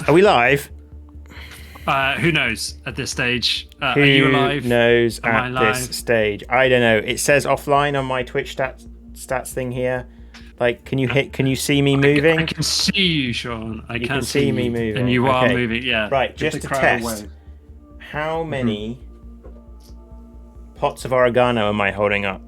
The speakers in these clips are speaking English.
Are we live? Who knows at this stage? Who are you alive? knows Am I at live? this stage? I don't know. It says offline on my Twitch stats thing here. Like, can you see me moving? I can see you, Sean. I You can see me you. moving. And you are Okay. moving, yeah. Right, Get just the to crowd test. away. How many pots of oregano am I holding up?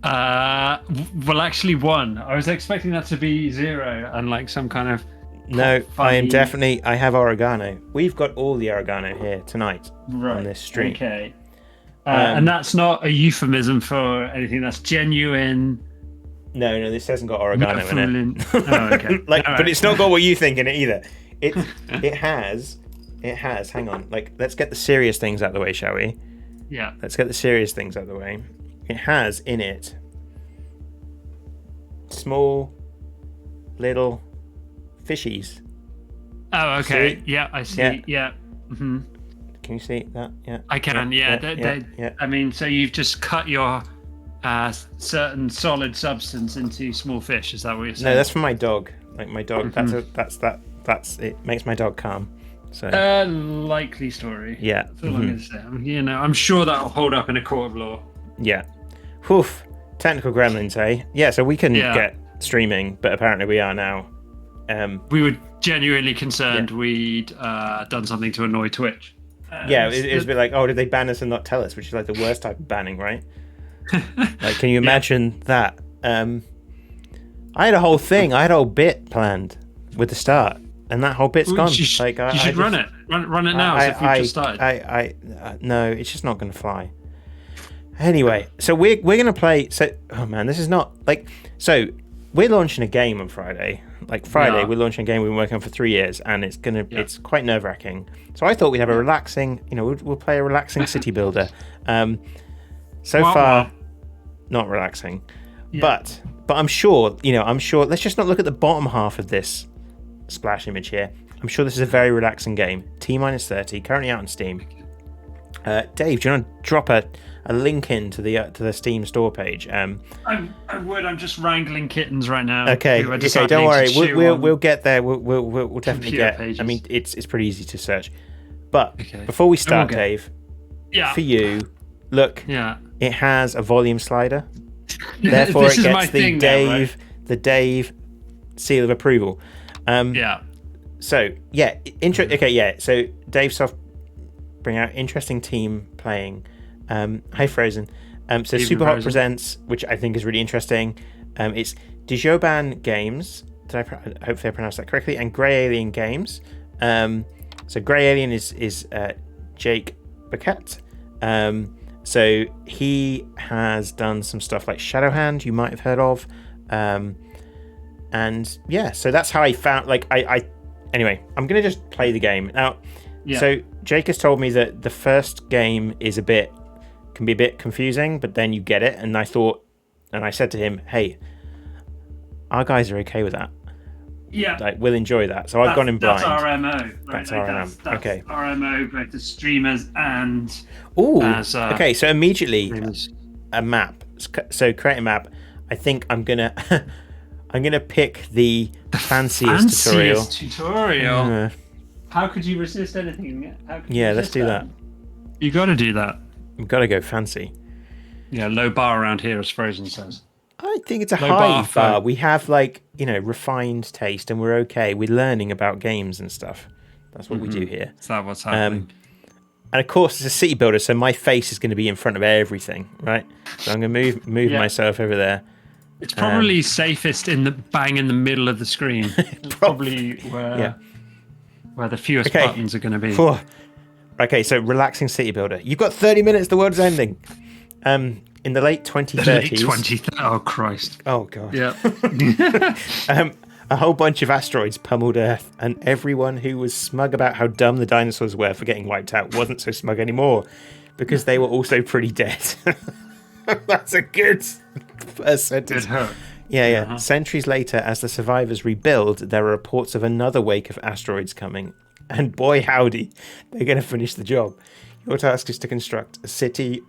Well, actually, one. I was expecting that to be zero and like some kind of. No, I am funny- definitely. I have oregano. We've got all the oregano here tonight on this stream. Okay. And that's not a euphemism for anything. That's genuine. No, this hasn't got oregano in it. Oh, okay. But it's not got what you think in it either. It has. Hang on. Like, let's get the serious things out of the way, shall we? Yeah. Let's get the serious things out of the way. It has in it small, little fishies. Oh, okay. See? Yeah, I see. Yeah. Yeah. Mm-hmm. Can you see that? Yeah. I can. Yeah. Yeah. I mean, so you've just cut your certain solid substance into small fish. Is that what you're saying? No, that's for my dog. Like my dog. Mhm. That's it. Makes my dog calm. So. Likely story. Yeah. That's all I'm going to say. I'm sure that'll hold up in a court of law. Yeah. Whew. Technical gremlins, eh? Yeah. So we can Yeah. get streaming, but apparently we are now. We were genuinely concerned we'd done something to annoy Twitch. Yeah, it was a bit like, oh, did they ban us and not tell us? Which is like the worst type of banning, right? Like, can you imagine that? I had a whole thing. I had a whole bit planned with the start, and that whole bit's gone. You should run it. Run it now. As if we've just started. No, it's just not going to fly. Anyway, so we're going to play. So, oh man, this is not like. So we're launching a game on Friday. Like Friday, we're launching a game we've been working on for 3 years, and it's quite nerve wracking. So I thought we'd have a relaxing. We'll play a relaxing city builder. So far, not relaxing, but I'm sure. Let's just not look at the bottom half of this splash image here. I'm sure this is a very relaxing game. T-30, currently out on Steam. Dave, do you want to drop a link into the Steam store page? I would. I'm just wrangling kittens right now. Okay. Don't worry. We'll get there. We'll definitely get. Pages. I mean, it's pretty easy to search. But before we start, Dave, for you, look. Yeah. It has a volume slider. Therefore, it gets the Dave seal of approval. So Okay. Yeah. So Dave Soft bring out interesting team playing. Hi Frozen. So Superhot presents, which I think is really interesting. It's Dijoban Games. Hopefully I pronounced that correctly. And Grey Alien Games. So Grey Alien is Jake Burkett. So he has done some stuff like Shadowhand, you might have heard of. And yeah, so that's how I found. Anyway, I'm gonna just play the game now. Yeah. So Jake has told me that the first game can be a bit confusing, but then you get it. And I said to him, "Hey, our guys are okay with that. Yeah, we'll enjoy that." So I've gone in blind. That's our MO. Right? That's our MO. Okay. Our MO, both as streamers and okay. So immediately a map. So create a map. I think I'm gonna pick the fanciest tutorial. How could you resist anything? Let's do that. You got to do that. You've got to go fancy. Yeah, low bar around here, as Frozen says. I think it's a high bar. We have refined taste, and we're okay. We're learning about games and stuff. That's what we do here. Is that what's happening? And of course, it's a city builder, so my face is going to be in front of everything, right? So I'm going to move myself over there. It's probably safest in the middle of the screen. Probably where the fewest buttons are going to be. Okay, so relaxing city builder. You've got 30 minutes. The world's ending. In the late 2030s. Oh Christ. Oh God. Yeah. A whole bunch of asteroids pummeled Earth, and everyone who was smug about how dumb the dinosaurs were for getting wiped out wasn't so smug anymore, because they were also pretty dead. That's a good first sentence. Yeah. Uh-huh. Centuries later, as the survivors rebuild, there are reports of another wake of asteroids coming. And boy, howdy, they're going to finish the job. Your task is to construct a city,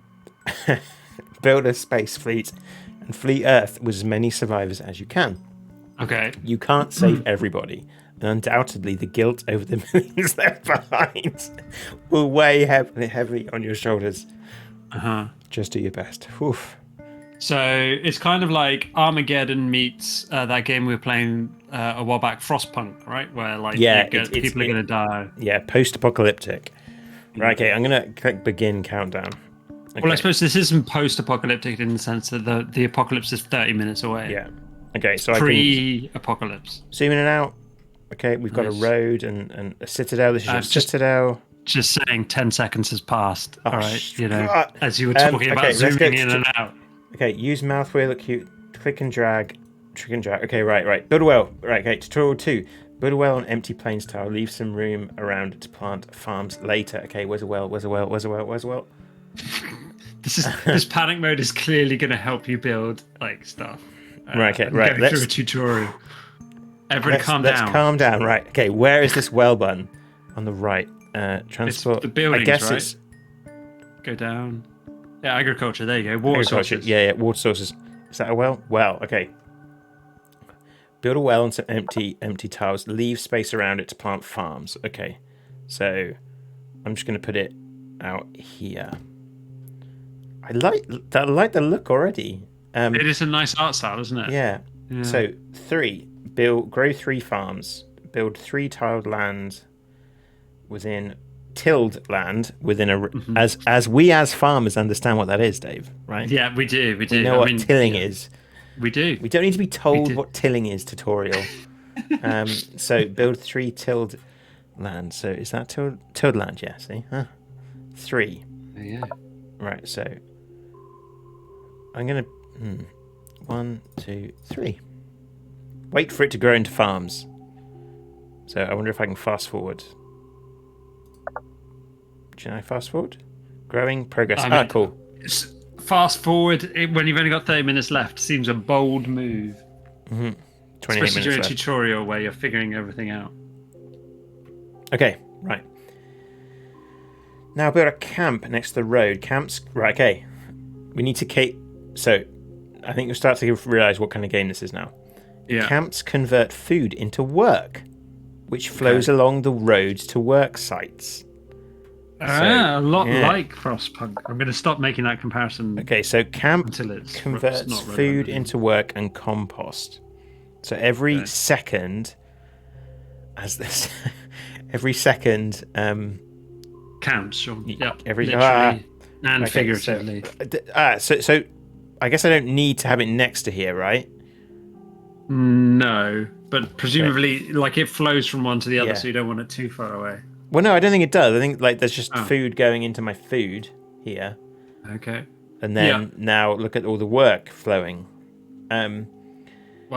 build a space fleet, and flee Earth with as many survivors as you can. Okay. You can't save everybody. and undoubtedly the guilt over the millions left behind will weigh heavily on your shoulders. Just do your best. Oof. So it's kind of like Armageddon meets that game we were playing a while back, Frostpunk, right? Where people are going to die. Yeah, post-apocalyptic. Right, okay, I'm going to click begin countdown. Okay. Well, I suppose this isn't post-apocalyptic in the sense that the apocalypse is 30 minutes away. Yeah. Okay, so pre-apocalypse. Zoom in and out. Okay, we've got a road and a citadel. This is your citadel. Just saying 10 seconds has passed. All right, as you were talking about zooming in and out. Okay, use mouth wheel, click and drag, trick and drag. Okay, right. Build a well. Right, okay, tutorial 2. Build a well on empty plains tile. Leave some room around to plant farms later. Okay, where's a well? This panic mode is clearly going to help you build like stuff. Right, okay, right. Go through a tutorial. Everybody calm down. Let's calm down. Right, okay, where is this well button? On the right. Transport. It's the buildings, I guess right? it's... Go down. Yeah, agriculture. There you go. Water sources. Yeah, water sources. Is that a well? Well, okay. Build a well on some empty tiles. Leave space around it to plant farms. Okay, so I'm just going to put it out here. I like the look already. It is a nice art style, isn't it? Yeah. So 3. Grow 3 farms. Build 3 tiled land within tilled land within a as we as farmers understand what that is, Dave, right? Yeah, we do. We know what tilling is. We do. We don't need to be told what tilling is tutorial. So build 3 tilled land. So is that tilled land? Yeah, see? 3. Yeah. Right, so I'm gonna 1, 2, 3. Wait for it to grow into farms. So I wonder if I can fast forward. Can I fast forward? Growing progress. Cool. Fast forward when you've only got 30 minutes left seems a bold move. 28 Especially minutes during a left. tutorial where you're figuring everything out. Okay, right. Now build a camp next to the road. Camps. Right. Okay. We need to So, I think you'll start to realize what kind of game this is now. Yeah. Camps convert food into work, which flows along the roads to work sites. A lot like Frostpunk. I'm going to stop making that comparison. Okay, so camp converts food into work and compost. So every second, every second counts. Sure. Yep. Literally and figuratively. So I guess I don't need to have it next to here, right? No, but presumably, like it flows from one to the other, so you don't want it too far away. Well, no, I don't think it does. I think like there's just food going into my food here. Okay. And then now look at all the work flowing. Well,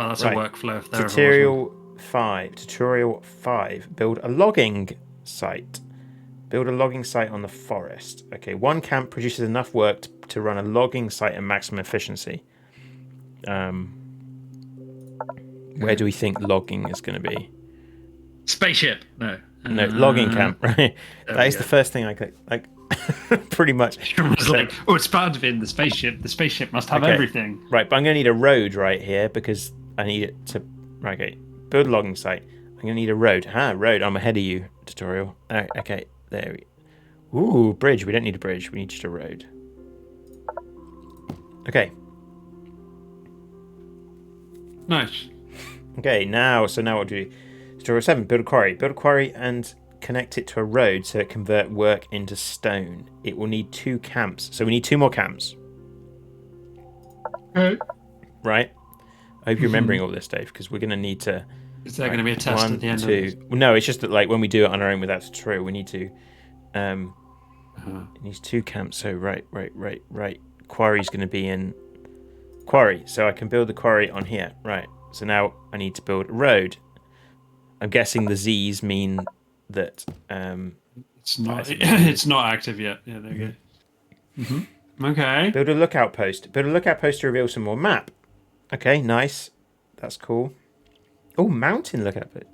that's a workflow. If there Tutorial 5. Build a logging site. Build a logging site on the forest. Okay, 1 camp produces enough work to run a logging site at maximum efficiency. Where do we think logging is going to be? Spaceship. No, logging camp, right? That is the first thing I click. Like, pretty much. It's like, it's bound to be in the spaceship. The spaceship must have everything. Right, but I'm going to need a road right here because I need it to... Right, okay. Build a logging site. I'm going to need a road. Road. I'm ahead of you, tutorial. Okay, there we... Ooh, bridge. We don't need a bridge. We need just a road. Okay. Nice. Okay, now what do we do? Tutorial 7, build a quarry. Build a quarry and connect it to a road so it can convert work into stone. It will need 2 camps. So we need 2 more camps. Okay. Right? I hope you're remembering all this, Dave, because we're going to need to... Is there going to be a test at the end of this? Well, no, it's just that like when we do it on our own without a tutorial, we need to... It needs 2 camps. So right. Quarry's going to be in... Quarry. So I can build the quarry on here. Right. So now I need to build a road. I'm guessing the Z's mean that it's not active yet. Yeah, there you go. Okay. Build a lookout post. Build a lookout post to reveal some more map. Okay, nice. That's cool. Oh, mountain lookout post.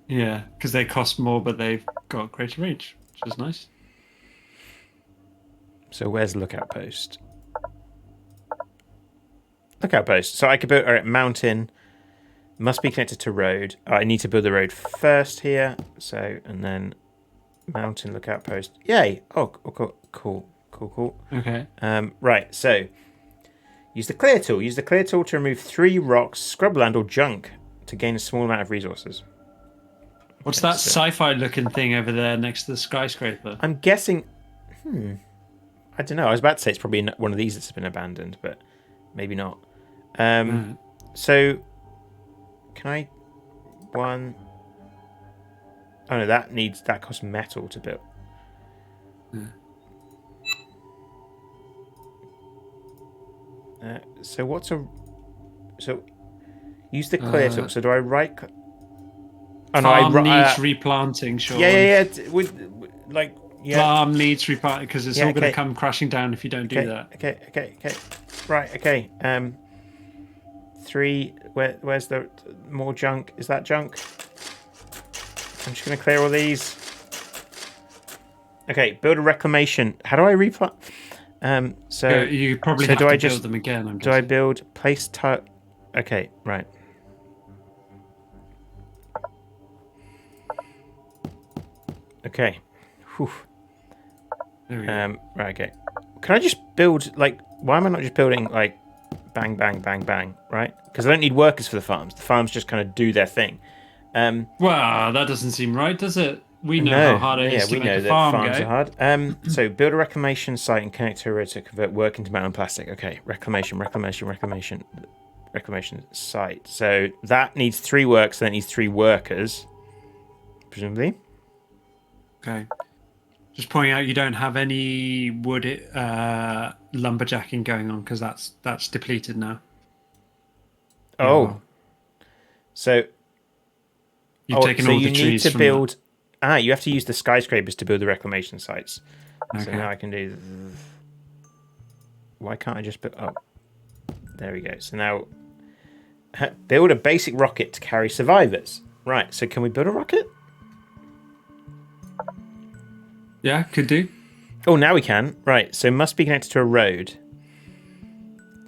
Yeah, because they cost more, but they've got greater reach, which is nice. So where's the lookout post? Lookout post. So I could build mountain. Must be connected to road. I need to build the road first here. So, and then mountain lookout post. Yay! Oh, cool. Okay. Right, so use the clear tool. Use the clear tool to remove 3 rocks, scrubland, or junk to gain a small amount of resources. What's that sci-fi looking thing over there next to the skyscraper? I'm guessing... I don't know. I was about to say it's probably one of these that's been abandoned, but maybe not. So, can I... One... Oh no, that costs metal to build. So what's a... So, use the clear tool. So do I right... Oh, farm needs replanting, sure. Yeah. Farm needs replanting because it's all going to come crashing down if you don't do that. Okay. Right, okay. 3, where's the more junk? Is that junk? I'm just going to clear all these. Okay, build a reclamation. How do I replant? So you probably have to build them again. Do I build place tile? Okay, right. Okay. Whew. There we go. Right, okay. Can I just build, like, why am I not just building, like, bang, bang, bang, bang, right? Because I don't need workers for the farms. The farms just kind of do their thing. Well, that doesn't seem right, does it? We know how hard it is to make a farm go. Yeah, we know that farms are hard. So build a reclamation site and connect to a road to convert work into metal and plastic. Okay, reclamation site. So that needs 3 works, so that needs 3 workers, presumably. Okay. Just pointing out you don't have any wood lumberjacking going on because that's depleted now. Oh. So you've taken all the trees need to build. You have to use the skyscrapers to build the reclamation sites. Okay. So now I can do. Why can't I just build? Oh, there we go. So now build a basic rocket to carry survivors. Right. So can we build a rocket? Yeah, could do. Oh, now we can. Right. So must be connected to a road.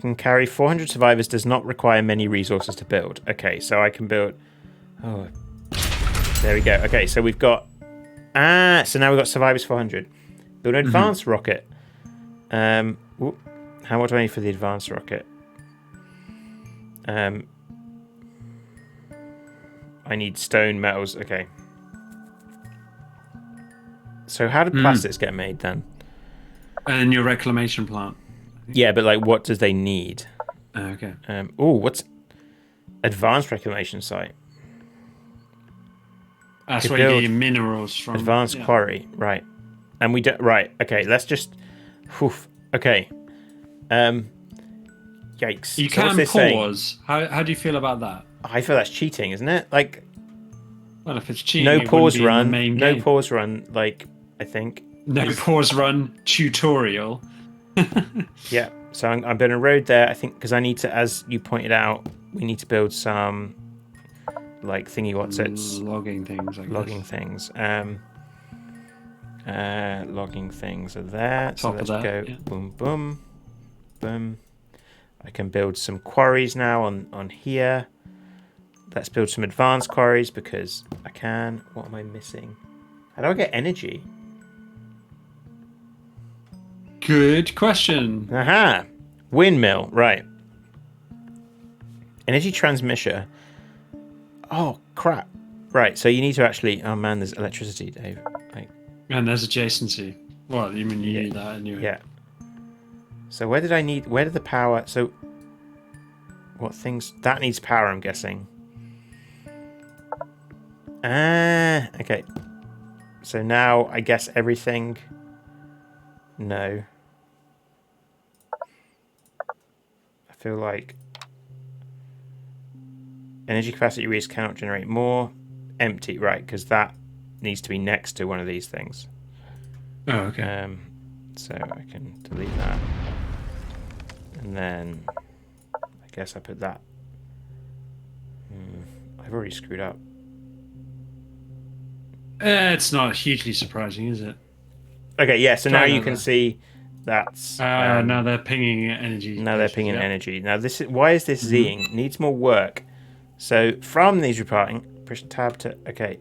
Can carry 400 survivors. Does not require many resources to build. Okay. So I can build. Oh. There we go. Okay, so we've got... so now we've got Survivors 400. Build an advanced rocket. How much do I need for the advanced rocket? I need stone, metals. Okay. So how do plastics get made then? In your reclamation plant. Yeah, but like what does they need? Okay. What's... Advanced reclamation site. That's where you get your minerals from. Advanced quarry, right? And we don't. Right. Okay. Let's just. Okay. Yikes. You can pause. How do you feel about that? I feel that's cheating, isn't it? Like. Well, if it's cheating, no pause run. No pause run. Like I think. No pause run tutorial. Yeah. So I'm building a road there. I think because I need to, as you pointed out, we need to build some. Like thingy what's-its logging things. Logging things. Logging things are there. So let's go. Yeah. Boom. I can build some quarries now on here. Let's build some advanced quarries because I can. What am I missing? How do I get energy? Good question. Aha! Windmill, right. Energy transmitter. Oh, crap. Right, so you need to actually... Oh, man, there's electricity, Dave. And there's adjacency. Well, you mean you need that anyway. Yeah. So where did the power... So, what things... That needs power, I'm guessing. Okay. So now, I guess everything... No. I feel like... Energy capacity reads cannot generate more. Empty, right, because that needs to be next to one of these things. Oh, okay. So I can delete that. And then I guess I put that. I've already screwed up. It's not hugely surprising, is it? Okay, yeah, so now you can see that's... now they're pinging energy. Now they're pinging energy. Now, this is why is this Zing? Needs more work. So from these replanting, push tab to okay.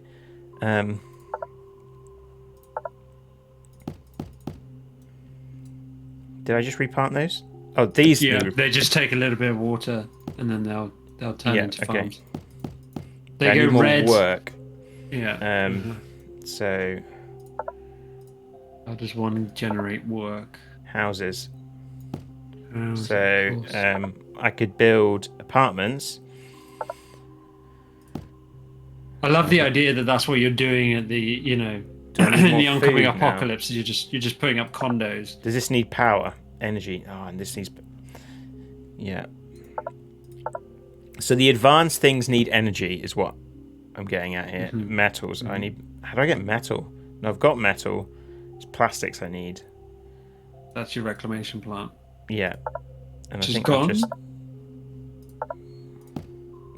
Did I just replant those? Oh, these. Yeah, they just take a little bit of water and then they'll turn into farms. They go more red. Work. Yeah. So. How does one generate work? Houses. So I could build apartments. I love the idea that that's what you're doing at the in the oncoming apocalypse. Now. You're just putting up condos. Does this need power, energy? Oh, and this needs. Yeah. So the advanced things need energy, is what I'm getting at here. Mm-hmm. Metals. Mm-hmm. I need. How do I get metal? No, I've got metal. It's plastics I need. That's your reclamation plant. Yeah. And Which I think gone.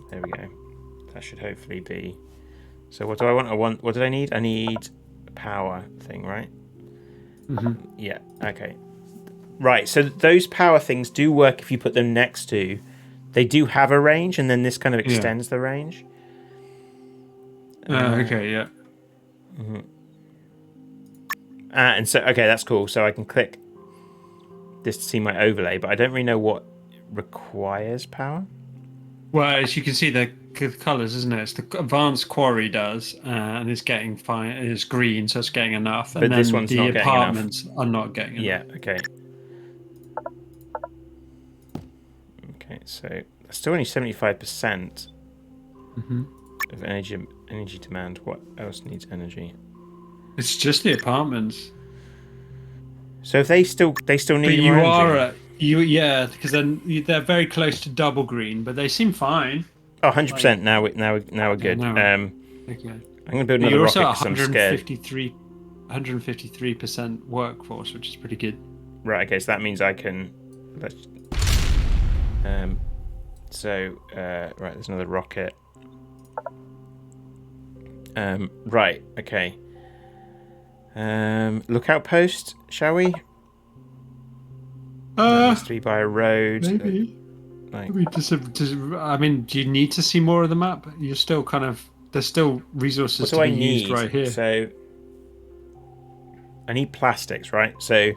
There we go. That should hopefully be. So what do I want? What did I need? I need a power thing, right? Mm-hmm. Yeah. Okay. Right. So those power things do work if you put them next to. They do have a range, and then this kind of extends the range. Okay. Yeah. Mm-hmm. And so that's cool. So I can click this to see my overlay, but I don't really know what requires power. Well, as you can see, the colours, isn't it? It's the advanced quarry does, and it's getting fine. It's green, so it's getting enough. But and this then one's the not getting apartments enough. Are not getting enough. Yeah. Okay. Okay. So still only 75% of energy demand. What else needs energy? It's just the apartments. So if they still need but more energy. Because then they're very close to double green, but they seem fine. Oh, 100%. Now we're good. Okay. I'm gonna build another rocket because I'm scared. 153% workforce, which is pretty good. Right. Okay. So that means I can. Right. There's another rocket. Right. Okay. Lookout post, shall we? That has to be by a road. Maybe. I mean, do you need to see more of the map? You're still there's still resources to be used right here. So I need plastics, right? So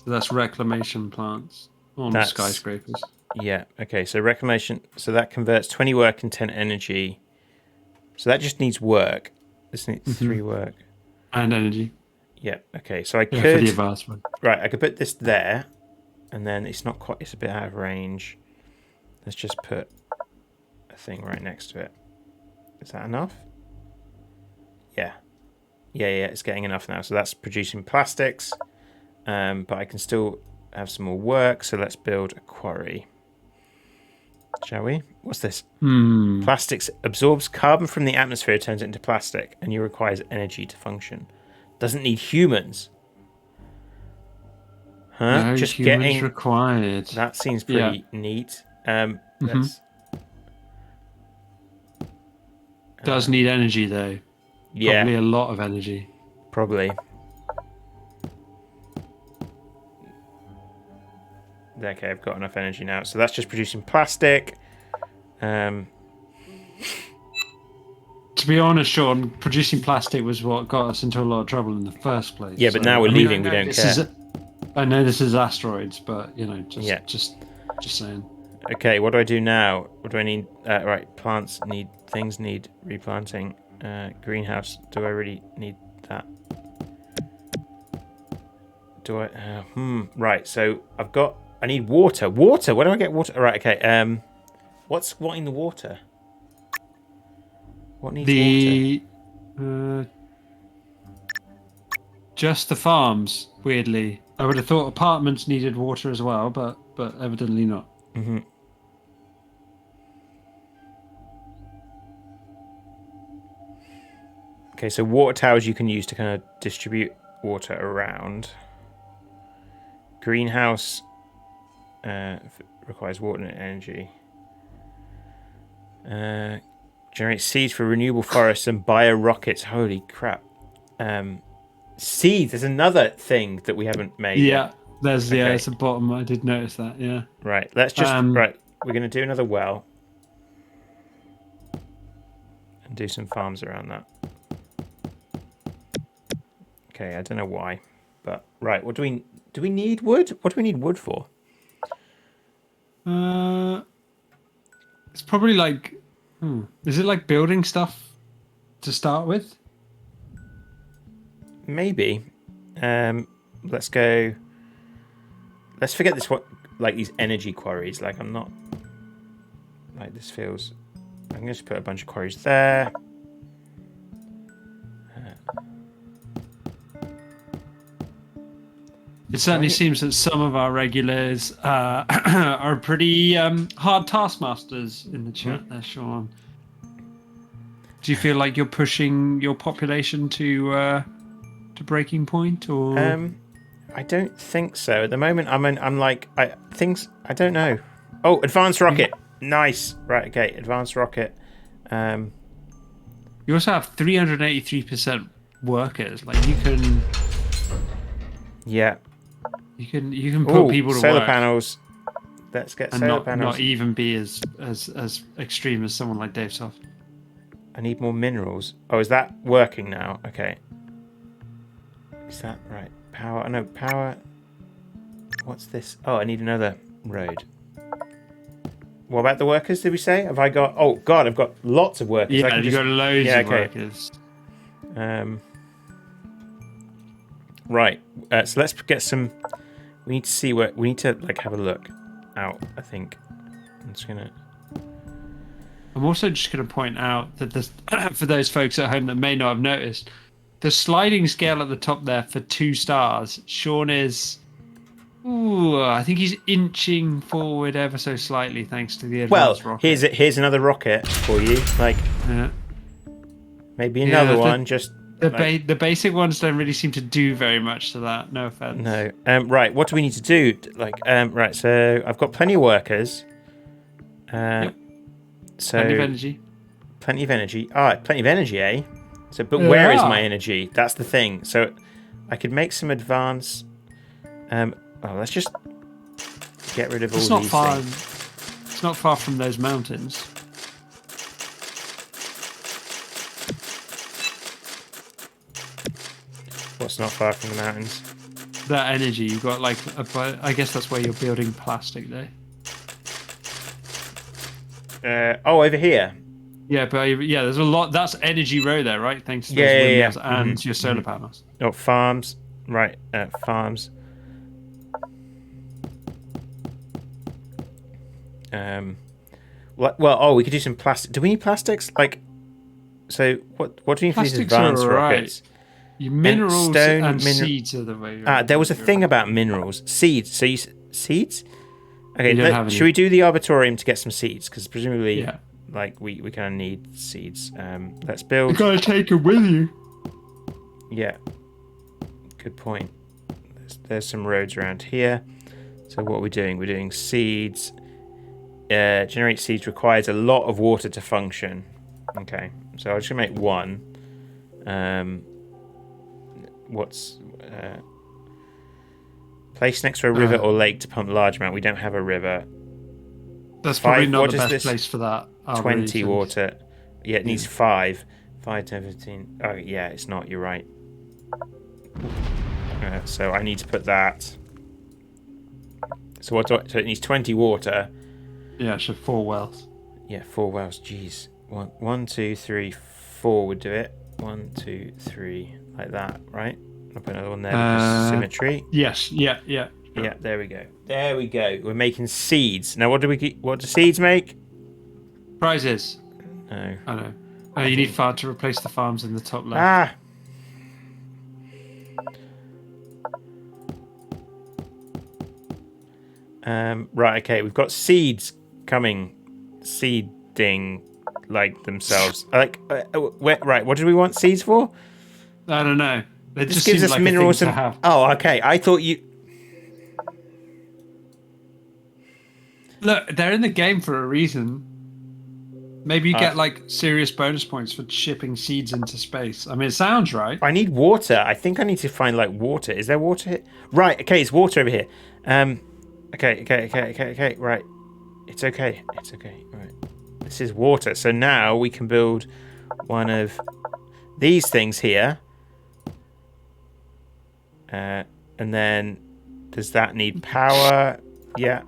that's reclamation plants on skyscrapers. Yeah. Okay. So reclamation. So that converts 20 work and 10 energy. So that just needs work. This needs 3 work. And energy. Yeah. Okay. So I could. For the advanced one. Right. I could put this there, and then it's not quite. It's a bit out of range. Let's just put a thing right next to it. Is that enough? Yeah. Yeah. It's getting enough now. So that's producing plastics, but I can still have some more work. So let's build a quarry. Shall we? What's this? Plastics absorbs carbon from the atmosphere, turns it into plastic, and requires energy to function. Doesn't need humans. Huh? No, just humans getting required. That seems pretty neat. Let's. Does need energy though. Yeah. Probably a lot of energy. Probably. Okay, I've got enough energy now. So that's just producing plastic. To be honest, Sean, producing plastic was what got us into a lot of trouble in the first place. Yeah, but now we're leaving. We don't care. I know this is asteroids, but just saying. Okay, what do I do now? What do I need? Right, things need replanting. Greenhouse. Do I really need that? Do I? Right. So I need water. Water. Where do I get water? Right. Okay. What's in the water? What needs water? Just the farms. Weirdly, I would have thought apartments needed water as well, but evidently not. Mm-hmm. Okay, so water towers you can use to kind of distribute water around. Greenhouse requires water and energy. Generate seeds for renewable forests and bio-rockets. Holy crap. Seeds, there's another thing that we haven't made. Yeah, it's the bottom. I did notice that, yeah. Right, let's just... right, we're going to do another well. and do some farms around that. Okay, I don't know why, but right. What do we need wood? What do we need wood for? It's probably like, is it like building stuff to start with? Maybe. Let's go. Let's forget this. What like these energy quarries? Like I'm not. Like this feels. I'm going to just put a bunch of quarries there. It certainly seems that some of our regulars are pretty hard taskmasters in the chat there, Sean. Do you feel like you're pushing your population to breaking point, or? I don't think so. At the moment, I'm like I don't know. Oh, advanced rocket, nice. Right, okay, advanced rocket. You also have 383% workers. Like you can. Yeah. You can put people to solar work. panels. Let's get and solar not, panels. not even be as extreme as someone like Dave Soft. I need more minerals. Oh, is that working now? Okay. Is that right? Power. No, power. What's this? Oh, I need another road. What about the workers, did we say? Have I got... Oh, God, I've got lots of workers. Yeah, you've got loads of workers. Right. So let's get some... We need to see where... We need to, like, have a look out, I think. I'm just going to... I'm also just going to point out that this, for those folks at home that may not have noticed, the sliding scale at the top there for 2 stars, Sean is... Ooh, I think he's inching forward ever so slightly thanks to the advanced rocket. Here's another rocket for you. Like, maybe another one. Just the basic ones don't really seem to do very much to that. No offense. No. Right. What do we need to do? Like, right. So I've got plenty of workers. Yep. So plenty of energy. Plenty of energy. Plenty of energy, eh? So, but where is my energy? That's the thing. So I could make some advance. Let's just get rid of all these things. It's not far from those mountains. What's not far from the mountains? That energy, you've got like, I guess that's where you're building plastic there. Over here. Yeah, but there's a lot. That's energy row there, right? Thanks to those windmills and your solar panels. Oh, farms. Right, farms. We could do some plastic. Do we need plastics? Like, so what do you need for these advanced rockets? Your minerals and seeds are the way. There was a thing about minerals, seeds. So seeds? Okay, should we do the arbitorium to get some seeds? Because presumably, like we kind of need seeds. Let's build. You gotta take it with you. Yeah. Good point. There's some roads around here. So what are we doing? We're doing seeds. Generate seeds requires a lot of water to function. Okay, so I'm just gonna make one. Place next to a river or lake to pump large amount. We don't have a river. That's probably not the best place for that. 20 water. Yeah, it needs 5. 5, 10, 15. Oh, yeah, it's not. You're right. So I need to put that. So so it needs 20 water. Yeah, so 4 wells. Yeah, 4 wells. Jeez. 1, 2, 3, 4 would do it. 1, 2, 3, like that, right? I'll put another one there because symmetry. Yes. Yeah. Yeah, there we go. There we go. We're making seeds. Now, what do seeds make? Prizes. No. I know. You need far to replace the farms in the top left. Right, okay. We've got seeds coming. Seeding like themselves. Right, what do we want seeds for? I don't know. It just gives us like minerals and... Oh, okay. I thought you... Look, they're in the game for a reason. Maybe you get like serious bonus points for shipping seeds into space. I mean, it sounds right. I need water. I think I need to find like water. Is there water here? Right, okay, it's water over here. Okay. Right. It's okay. Right. This is water. So now we can build one of these things here. And then does that need power? Yeah.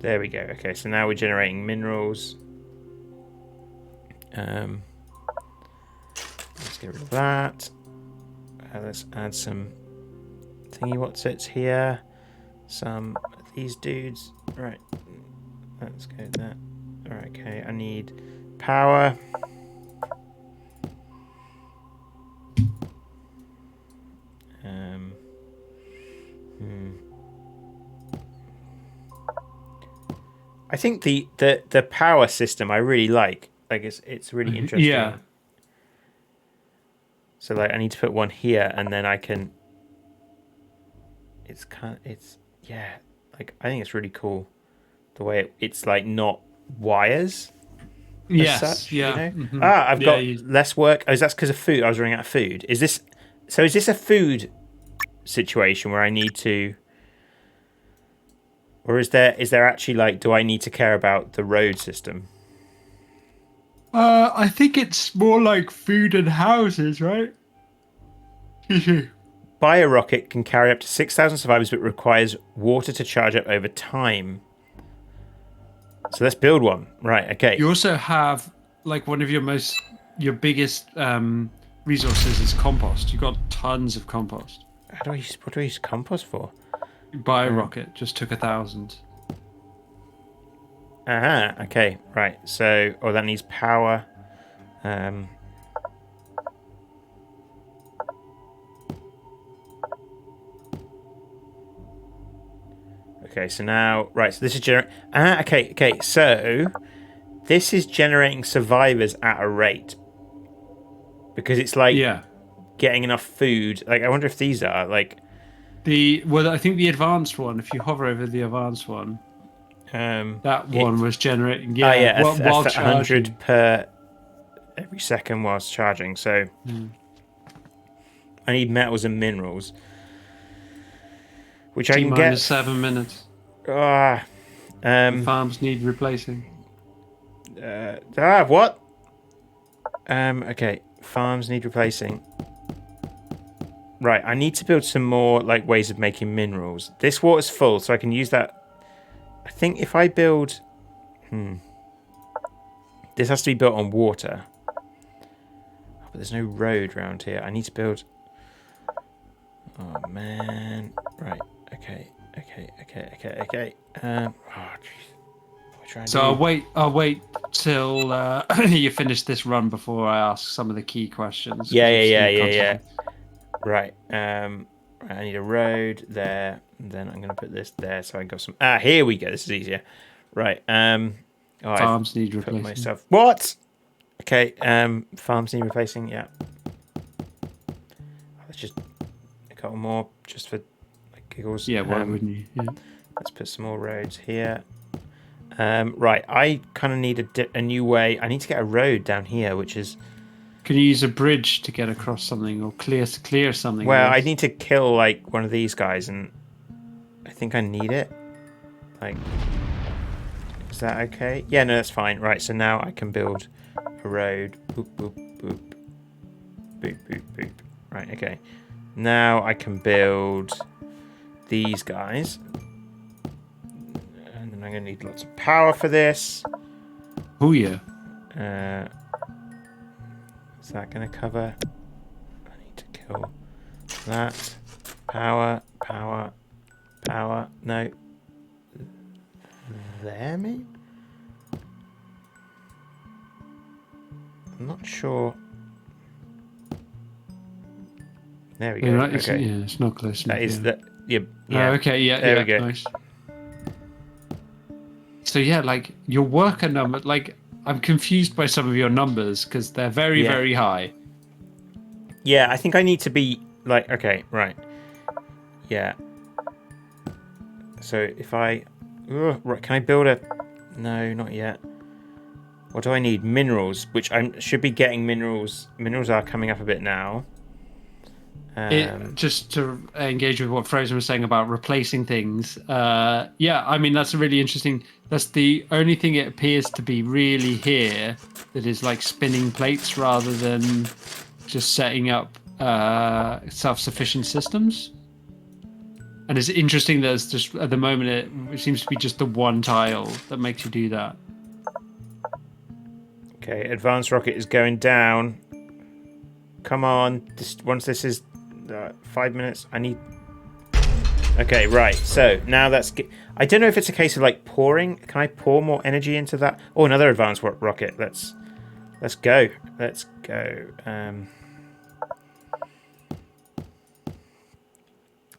There we go. Okay, so now we're generating minerals. Let's get rid of that. Let's add some thingy whatsits here. Some of these dudes. Right. Let's go with that. Alright, okay. I need power. I think the power system I really like. Like it's really interesting. Yeah. So like I need to put one here, and then I can. Yeah. Like I think it's really cool, the way it's like not wires. Yes. Such, yeah. You know? Mm-hmm. I've got less work. Oh, that's because of food. I was running out of food. Is this a food situation where I need to? Or is there actually like, do I need to care about the road system? I think it's more like food and houses, right? Biorocket can carry up to 6,000 survivors, but requires water to charge up over time. So let's build one. Right, okay. You also have like one of your biggest resources is compost. You've got tons of compost. What do I use compost for? Biorocket just took 1,000. Okay, right. So, that needs power. Okay, so now, right, so this is okay, so this is generating survivors at a rate. Because it's like getting enough food. Like, I wonder if these are, like... I think the advanced one, if you hover over the advanced one, that one was generating, while 100 per every second whilst charging, so I need metals and minerals. Which I can get... 7 minutes. Farms need replacing. What? Okay, farms need replacing. Right, I need to build some more like ways of making minerals. This water's full, so I can use that. I think if I build... This has to be built on water. But there's no road around here. I need to build... Oh, man. Right, okay. Oh, jeez. So I'll wait till you finish this run before I ask some of the key questions. Yeah. Right. I need a road there. And then I'm going to put this there so I got some... here we go. This is easier. Right. Farms need replacing. What? Okay. Farms need replacing. Yeah. Let's just... A couple more just for like giggles. Yeah, why wouldn't you? Yeah. Let's put some more roads here. Right. I kind of need a new way. I need to get a road down here, which is... Can you use a bridge to get across something or clear something? Well, I need to kill like one of these guys, and I think I need it. Like, is that okay? Yeah, no, that's fine. Right, so now I can build a road. Boop, boop, boop. Boop, boop, boop. Right, okay. Now I can build these guys. And then I'm going to need lots of power for this. Oh, yeah. Is that going to cover? I need to kill that. Power. No. There, maybe? I'm not sure. There we go. Right, okay. It's not close enough. That is the... Yeah. Okay, yeah. There we go. Nice. So, yeah, like, your worker number... Like, I'm confused by some of your numbers because they're very, very high. Yeah, I think I need to be like, okay, right. Yeah. So if I... right, can I build a... No, not yet. What do I need? Minerals, which I should be getting minerals. Minerals are coming up a bit now. Just to engage with what Frozen was saying about replacing things, yeah, I mean, that's a really interesting. That's the only thing it appears to be really here that is like spinning plates rather than just setting up self-sufficient systems. And it's interesting that it's just at the moment it seems to be just the one tile that makes you do that. Okay, advanced rocket is going down. Come on, once this is 5 minutes, I need. Okay, right. So now that's. I don't know if it's a case of like pouring. Can I pour more energy into that? Oh, another advanced rocket. Let's go. Let's go.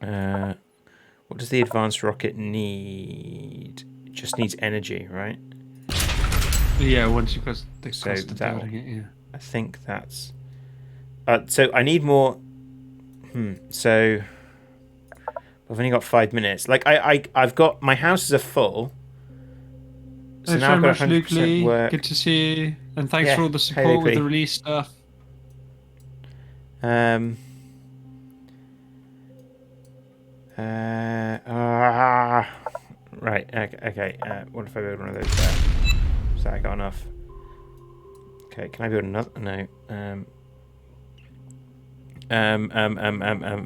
What does the advanced rocket need? It just needs energy, right? Yeah, once you've got the cost of building it, yeah. I think that's. So I need more. So I've only got 5 minutes. Like I've got my houses are full. So thanks very much, Luke Lee. Work. Good to see you, and thanks for all the support with the release stuff. Right. Okay. What if I build one of those there? So I got enough. Okay. Can I build another? No.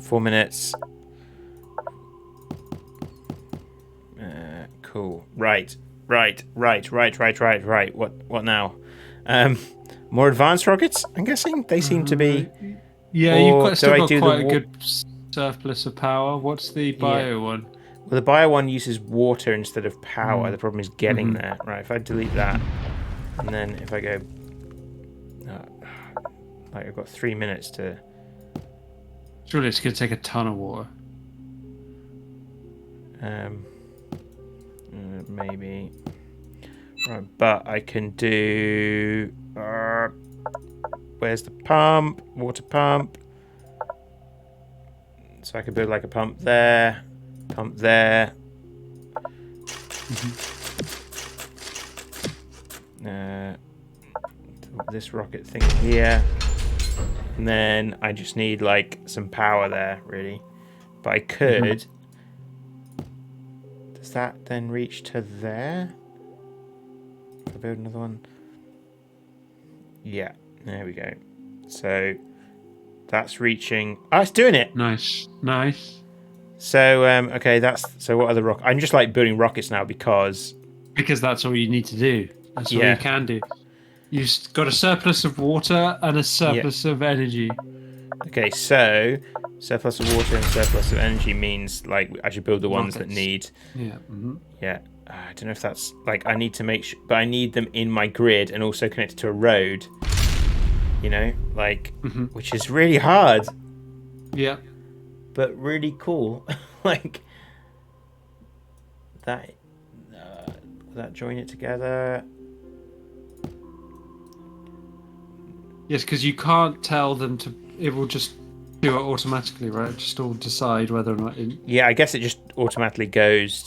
4 minutes. Cool. Right. What now? More advanced rockets? I'm guessing they seem to be. Yeah, you've still got quite a good surplus of power. What's the bio one? Well, the bio one uses water instead of power. The problem is getting there. Right. If I delete that, and then if I go, like I've got 3 minutes to. Surely it's going to take a ton of water. Maybe. Right, but I can do. Where's the pump? Water pump. So I could build like a pump there. Pump there. This rocket thing here. And then I just need like some power there, really. But I could. Does that then reach to there? If I build another one. Yeah, there we go. So that's reaching. Oh, it's doing it. Nice. So okay, so what are the rockets? I'm just like building rockets now because that's all you need to do. That's all you can do. You've got a surplus of water and a surplus of energy. Okay, so surplus of water and surplus of energy means like I should build the ones that need. Yeah. Yeah. I don't know if that's like I need to make sure, but I need them in my grid and also connected to a road. You know, like which is really hard. Yeah. But really cool. Like that. That join it together. Yes, because you can't tell them to. It will just do it automatically, right? Just all decide whether or not. Yeah, I guess it just automatically goes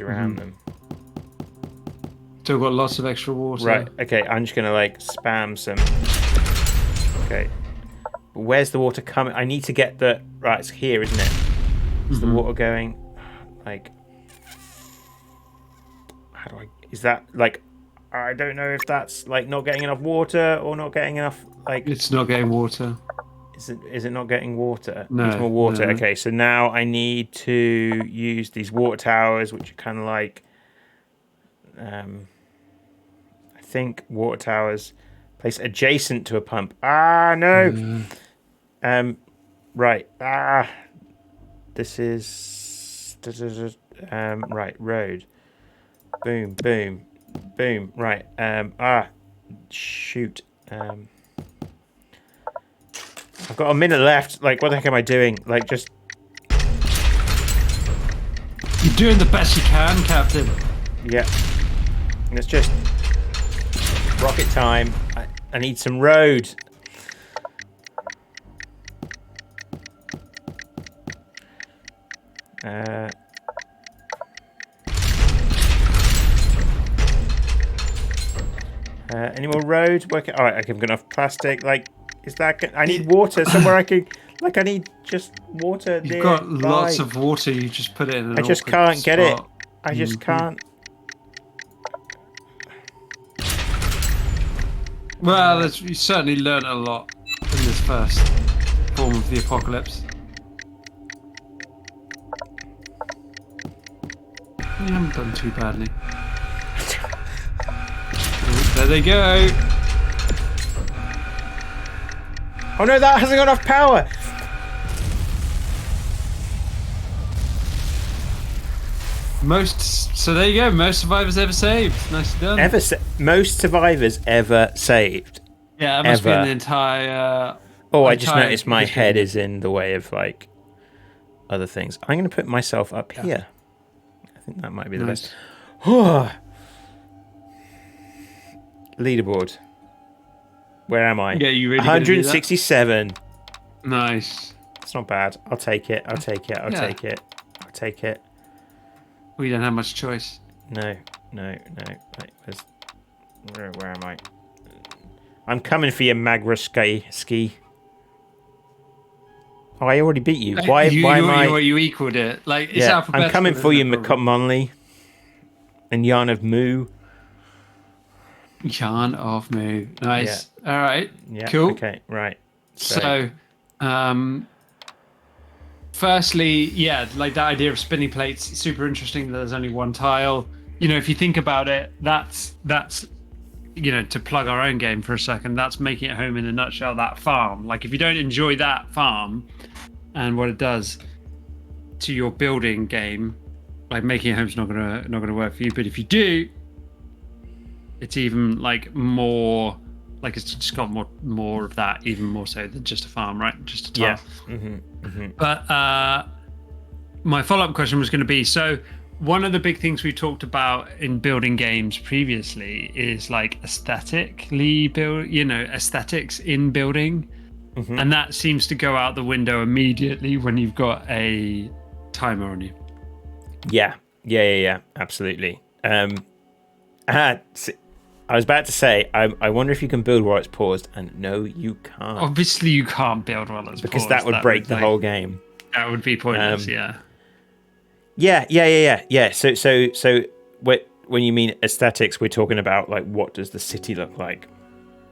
around them. Still got lots of extra water. Right. Okay. I'm just gonna like spam some. Okay. But where's the water coming? I need to get the. Right. It's here, isn't it? Is the water going? Like. How do I? Is that like? I don't know if that's like not getting enough water or not getting enough like. It's not getting water. Is it not getting water? No. Needs more water. No. Okay, so now I need to use these water towers, which are kind of like. I think water towers placed adjacent to a pump. No. Right. This is. Right. Road. Boom. Boom. Boom. Right. Shoot. I've got a minute left. Like, what the heck am I doing? Like, just. You're doing the best you can, Captain. Yeah. And it's just rocket time. I need some road. Any more road? All right, okay, I've got enough plastic. Like, Is that? I need water somewhere. I could. Like I need just water. You've got lots of water. You just put it in. I just can't get it. I just can't. Well, you certainly learned a lot in this first form of the apocalypse. You haven't done too badly. There they go. Oh no, that hasn't got enough power. So there you go. Most survivors ever saved. Nicely done. Most survivors ever saved. Yeah, that must be in the entire. I just noticed my head is in the way of like other things. I'm going to put myself up here. I think that might be the best. Leaderboard. Where am I? Yeah, you really 167. Nice. It's not bad. I'll take it. I'll take it. I'll take it. I'll take it. We don't have much choice. No. Wait, where am I? I'm coming for you, Magra Ski. Oh, I already beat you. Why am I? You equaled it. Like it's alphabetical. I'm coming for you, McConley. And Yarn of Moo. Yarn of Moo. Nice. Yeah. All right. Yeah. Cool. Okay. Right. So, firstly, like that idea of spinning plates, super interesting that there's only one tile. You know, if you think about it, that's to plug our own game for a second, that's making it home in a nutshell, that farm. Like if you don't enjoy that farm and what it does to your building game, like making it home's not gonna work for you. But if you do, it's even like more like it's just got more of that, even more so than just a farm, right? Just a tile. Yeah. But my follow-up question was going to be, so one of the big things we talked about in building games previously is like aesthetics in building. And that seems to go out the window immediately when you've got a timer on you. Yeah, absolutely. I was about to say, I wonder if you can build while it's paused, and no, you can't. Obviously, you can't build while it's paused. Because that would break the whole game. That would be pointless, Yeah. So when you mean aesthetics, we're talking about like what does the city look like?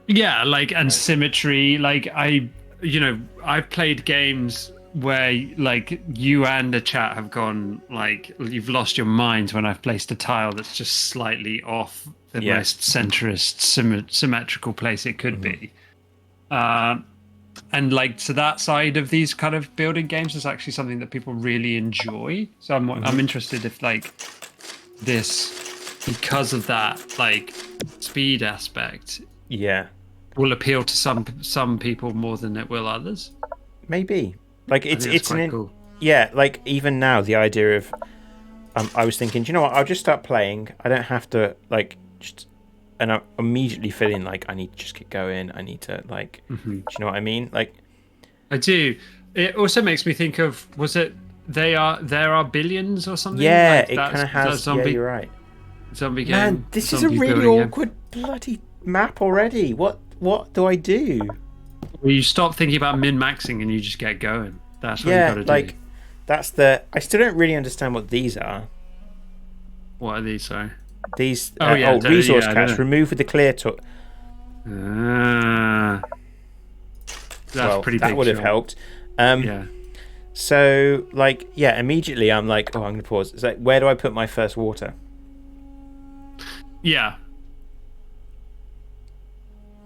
Yeah, like and symmetry. Like I've played games where like you and the chat have gone like you've lost your minds when I've placed a tile that's just slightly off the most centrist symmetrical place it could be. And like so that side of these kind of building games is actually something that people really enjoy. So I'm interested if like this, because of that like speed aspect, will appeal to some people more than it will others. Maybe like it's cool. Like even now the idea of I was thinking, do you know what? I'll just start playing. I don't have to like just. And I'm immediately feeling like I need to just get going. I need to like, do you know what I mean? Like, I do. It also makes me think of there are billions or something. Yeah, like it kind of has. Zombie, you're right. Zombie game. Man, this is a really awkward bloody map already. What do I do? Well, you stop thinking about min-maxing and you just get going. That's what you got to do. Like that's the. I still don't really understand what these are. What are these? Sorry. These resource cache remove with the clear tool. That's pretty big. That would have helped. So like immediately I'm like, I'm gonna pause. It's like, where do I put my first water? Yeah.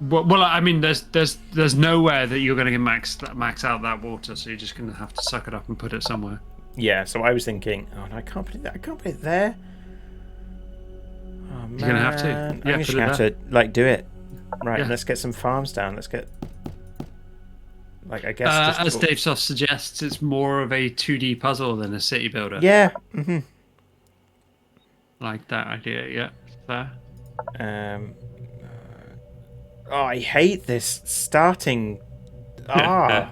Well, I mean, there's nowhere that you're gonna max out that water, so you're just gonna have to suck it up and put it somewhere. Yeah. So I was thinking, no, I can't put it there. I can't put it there. Oh, man. You're gonna have to. Yeah, I'm just gonna have to like do it. Right, let's get some farms down. Let's get like I guess. As Dave Soft suggests, it's more of a 2D puzzle than a city builder. Yeah. Like that idea. Yeah. Fair. I hate this starting. Can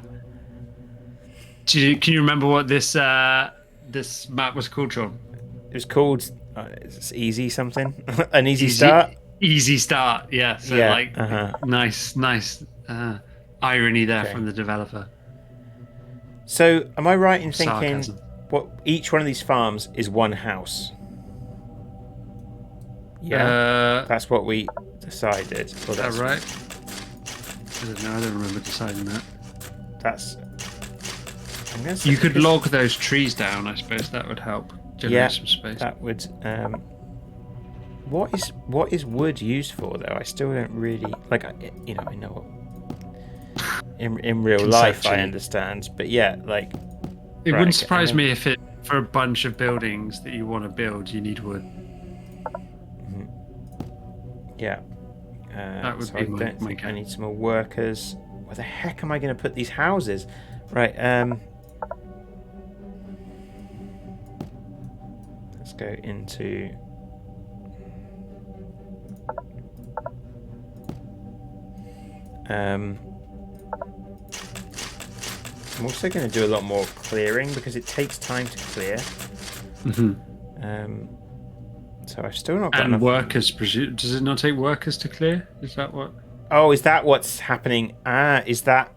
you remember what this map was called, Sean? It was called. It's easy something. An easy start. Easy start. Yeah. So nice. irony there Okay. from the developer. So, am I right in thinking Sarcasm. what each one of these farms is one house? Yeah, that's what we decided. Well, Is that right? I don't know. I don't remember deciding that. That's. I'm gonna say You could log those trees down. I suppose that would help generate some space. That would. What is wood used for though? I still don't really like. I know what. In real life, I understand, but yeah, like. It wouldn't surprise me if for a bunch of buildings that you want to build, you need wood. Yeah. That would so be I don't think I need some more workers. Where the heck am I going to put these houses? Right. Let's go into. I'm also going to do a lot more clearing because it takes time to clear. So I've still not got enough workers. Does it not take workers to clear? Is that what? Oh, is that what's happening? Is that?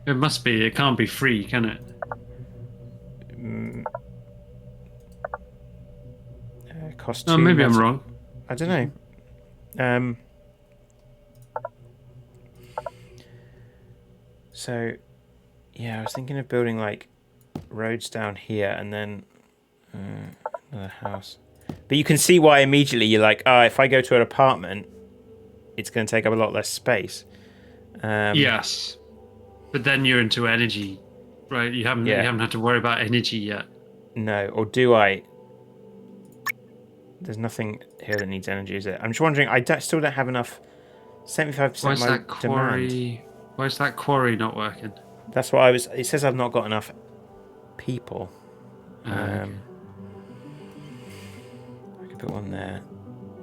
It must be. It can't be free, can it? Cost. Oh, maybe I'm wrong. I don't know. So, yeah, I was thinking of building like roads down here and then another house. But you can see why immediately you're like, if I go to an apartment, it's going to take up a lot less space. Yes, but then you're into energy, right? You haven't had to worry about energy yet. No, or do I? There's nothing here that needs energy, is it? I'm just wondering. I still don't have enough. 75% of my demand. Why is that quarry not working? That's what I was. It says I've not got enough people. Okay. I could put one there.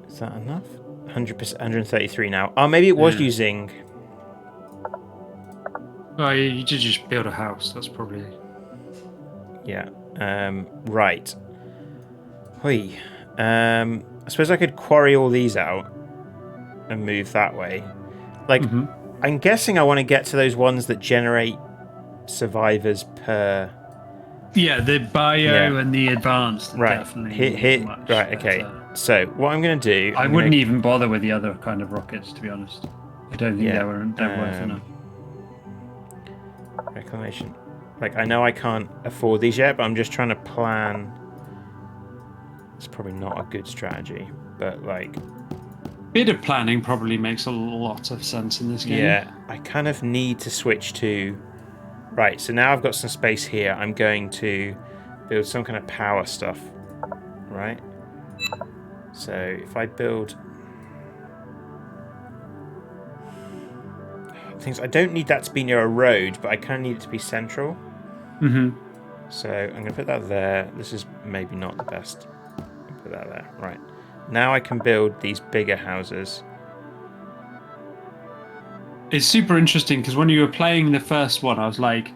Is that enough? 100%, 133 now. Oh, maybe it was using. Oh, you did just build a house. That's probably. Yeah. Right. Hoi. I suppose I could quarry all these out and move that way. Like, I'm guessing I want to get to those ones that generate survivors per. Yeah, the bio and the advanced. Right. Definitely. Right. Okay. So what I'm going to do. I wouldn't even bother with the other kind of rockets, to be honest. I don't think they're worth enough. Reclamation. Like, I know I can't afford these yet, but I'm just trying to plan. It's probably not a good strategy, but like. Bit of planning probably makes a lot of sense in this game. Yeah, I kind of need to switch to. Right, so now I've got some space here. I'm going to build some kind of power stuff. Right? So if I build. Things. I don't need that to be near a road, but I kind of need it to be central. So I'm going to put that there. This is maybe not the best. Put that there. Right. Now I can build these bigger houses. It's super interesting because when you were playing the first one, I was like,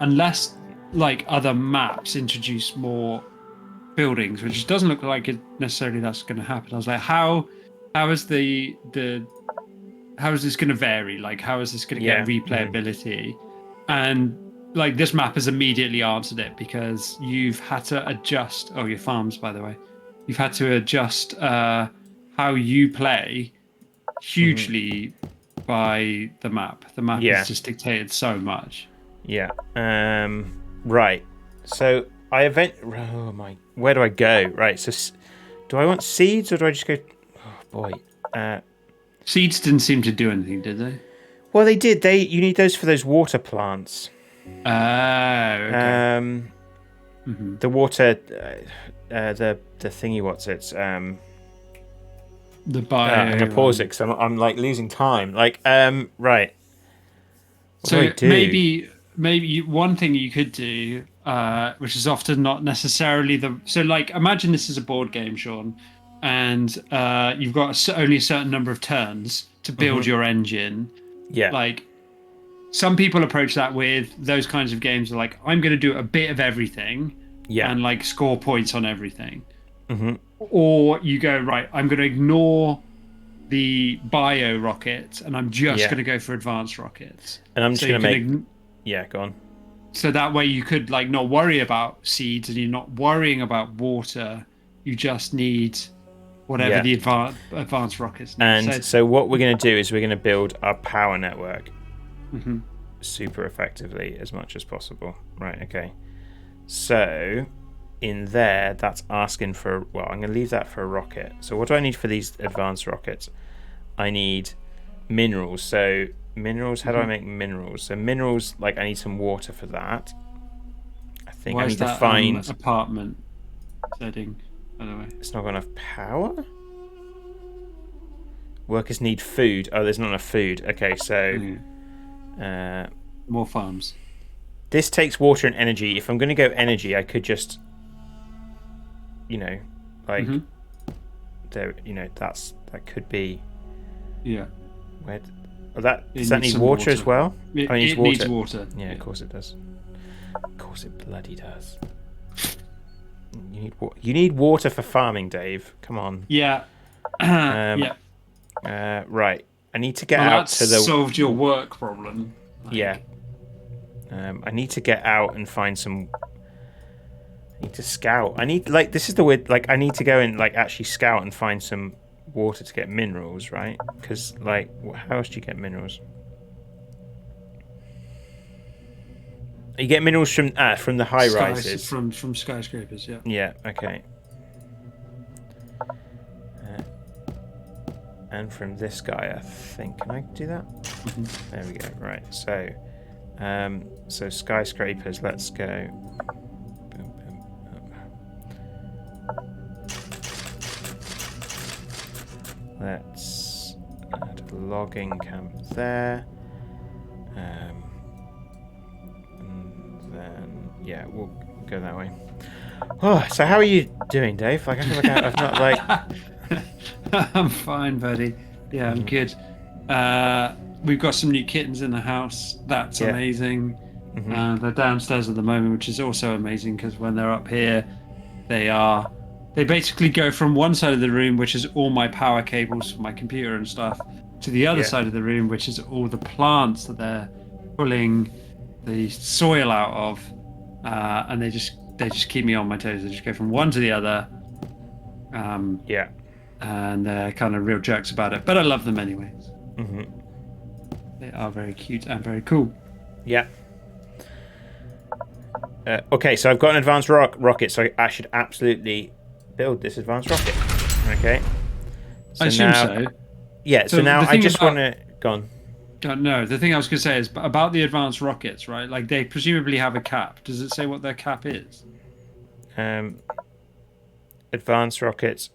unless like other maps introduce more buildings, which doesn't look like it necessarily that's going to happen. I was like, how is this going to vary? Like, how is this going to get replayability? And like this map has immediately answered it because you've had to adjust. Oh, your farms, by the way. You've had to adjust how you play hugely by the map. The map has just dictated so much. Yeah. Right. So where do I go? Right. So, do I want seeds or do I just go? Oh boy. Seeds didn't seem to do anything, did they? Well, they did. You need those for those water plants. Okay. The water. The thingy. What's it? The bio. I'm gonna pause it because I'm like losing time. Like, right. What do I do? maybe one thing you could do, which is often not necessarily like imagine this is a board game, Sean, and you've got only a certain number of turns to build your engine. Yeah. Like some people approach that with those kinds of games are like, I'm going to do a bit of everything. Yeah. And like score points on everything. Or you go, right, I'm going to ignore the bio rockets, and I'm just Yeah. going to go for advanced rockets. And I'm just So going you to can make... Yeah, go on. So that way you could like not worry about seeds, and you're not worrying about water. You just need whatever Yeah. the advanced rockets need. And so what we're going to do is we're going to build our power network Mhm. super effectively as much as possible. Right, okay. So in there, that's asking for... Well, I'm going to leave that for a rocket. So what do I need for these advanced rockets? I need minerals. So minerals, how do I make minerals? So minerals, like I need some water for that. I think Why I is need to that find... apartment setting, by the way? It's not got enough power? Workers need food. Oh, there's not enough food. Okay, so More farms. this takes water and energy. If I'm going to go energy, I could just, you know, like there, you know, that could be. Yeah. Where? Oh, that It does that needs need some water water. as well? It, Oh, it needs it water. needs water. Yeah, of course it does. Of course it bloody does. You need water for farming, Dave. Come on. Yeah. Yeah. Right. I need to get out to the... solved your work problem. Like, yeah. I need to get out and find some... I need to scout. I need, like, this is the weird... Like, I need to go and, like, actually scout and find some water to get minerals, right? Because, like, how else do you get minerals? You get minerals from the high rises. From skyscrapers, yeah. Yeah, okay. And from this guy, I think. Can I do that? There we go. Right. So, so skyscrapers. Let's go. Boom, boom, boom. Let's add a logging camp there. And then yeah, we'll go that way. Oh, so how are you doing, Dave? Like I feel like I've not like. I'm fine, buddy. Yeah, I'm good. We've got some new kittens in the house. That's amazing. They're downstairs at the moment, which is also amazing because when they're up here, they basically go from one side of the room, which is all my power cables for my computer and stuff, to the other side of the room, which is all the plants that they're pulling the soil out of, and they just keep me on my toes. They just go from one to the other. And they're kind of real jerks about it, but I love them anyways. They are very cute and very cool. Yeah. Okay, so I've got an advanced rocket, so I should absolutely build this advanced rocket. Okay. So I assume so. Yeah, so now I just want to... Go on. No, the thing I was going to say is about the advanced rockets, right? Like, they presumably have a cap. Does it say what their cap is? Advanced rockets...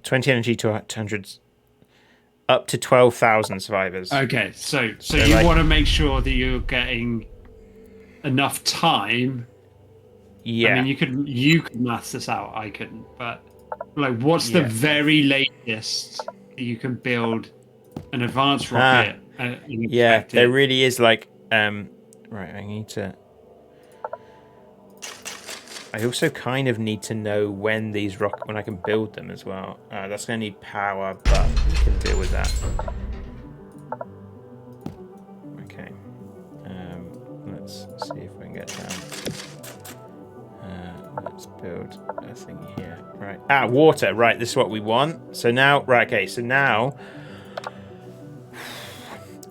20 energy to 100, up to 12,000 survivors. Okay, so you want to make sure that you're getting enough time. Yeah. I mean, you could math this out. I couldn't, but like, what's the very latest that you can build an advanced rocket? Yeah, there really is like. Right, I need to. I also kind of need to know when when I can build them as well. That's going to need power, but we can deal with that. Okay. Let's see if we can get down. Let's build a thing here. Right. Water. Right, this is what we want. So now, right, okay, so now...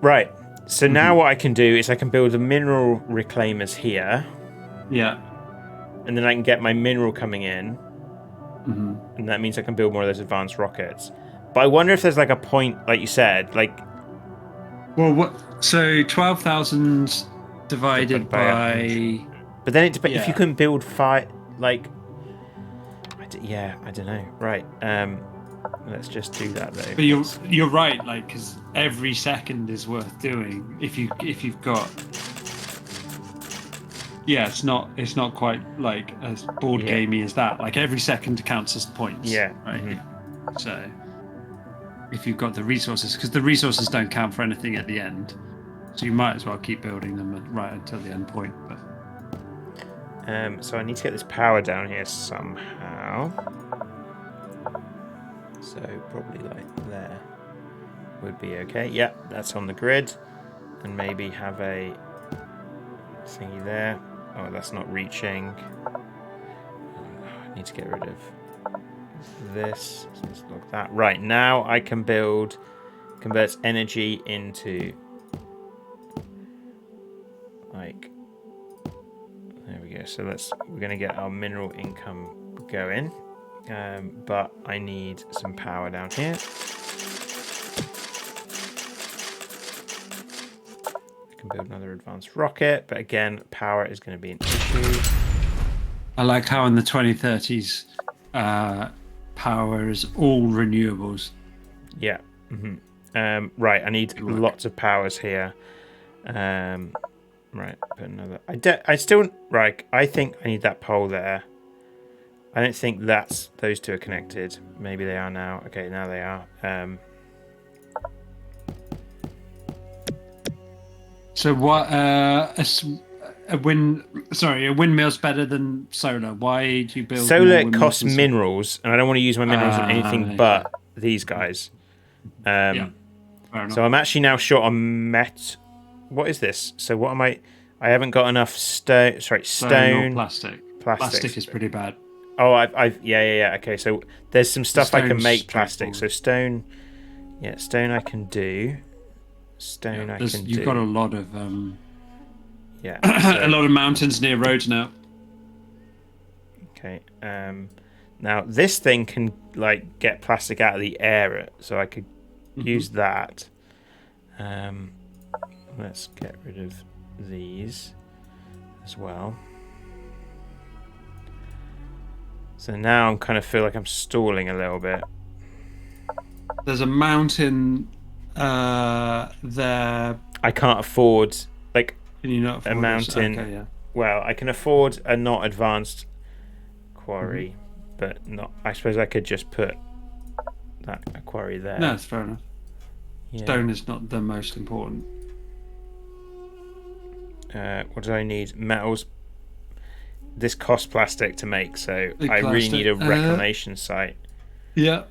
Right, so now what I can do is I can build the mineral reclaimers here. Yeah. And then I can get my mineral coming in. And that means I can build more of those advanced rockets. But I wonder if there's like a point, like you said, like... Well, what? So 12,000 divided by... But then it depends if you can build five, like... I don't know. Right. Let's just do that though. But you're right, like, because every second is worth doing if you've got... Yeah, it's not quite like as board gamey as that. Like every second counts as points. Yeah. Right. So if you've got the resources, because the resources don't count for anything at the end, so you might as well keep building them right until the end point. But so I need to get this power down here somehow. So probably like there. would be okay. Yeah, that's on the grid. And maybe have a thingy there. Oh, that's not reaching. I need to get rid of this. So let's lock that. Right, now I can build, converts energy into, like, there we go. So we're going to get our mineral income going. But I need some power down here. I can build another advanced rocket, but again, power is going to be an issue. I like how in the 2030s, power is all renewables. Yeah. Right, I need lots of powers here. Right, put another. I still right. I think I need that pole there. I don't think those two are connected. Maybe they are now. Okay, now they are. So what? A windmill's better than solar. Why do you build solar? Costs minerals, and I don't want to use my minerals on anything but these guys. Yeah, fair enough. So I'm actually now short on met. What is this? So what am I? I haven't got enough stone. Sorry, stone. Plastic. Plastic is pretty bad. Oh, yeah. Okay, so there's some stuff I can make plastic. So stone, stone I can do. Stone I can do. You've got a lot of yeah, a lot of mountains near roads now. Okay. Now this thing can like get plastic out of the air, so I could use that. Let's get rid of these as well. So now I'm kind of feel like I'm stalling a little bit. There's a mountain there. I can't afford like Can you not afford a mountain. Okay, yeah. Well, I can afford a not advanced quarry, but not. I suppose I could just put a quarry there. No, that's fair enough. Yeah. Stone is not the most important. What do I need? Metals. This costs plastic to make, so Big I really plastic. need a reclamation site. Yeah.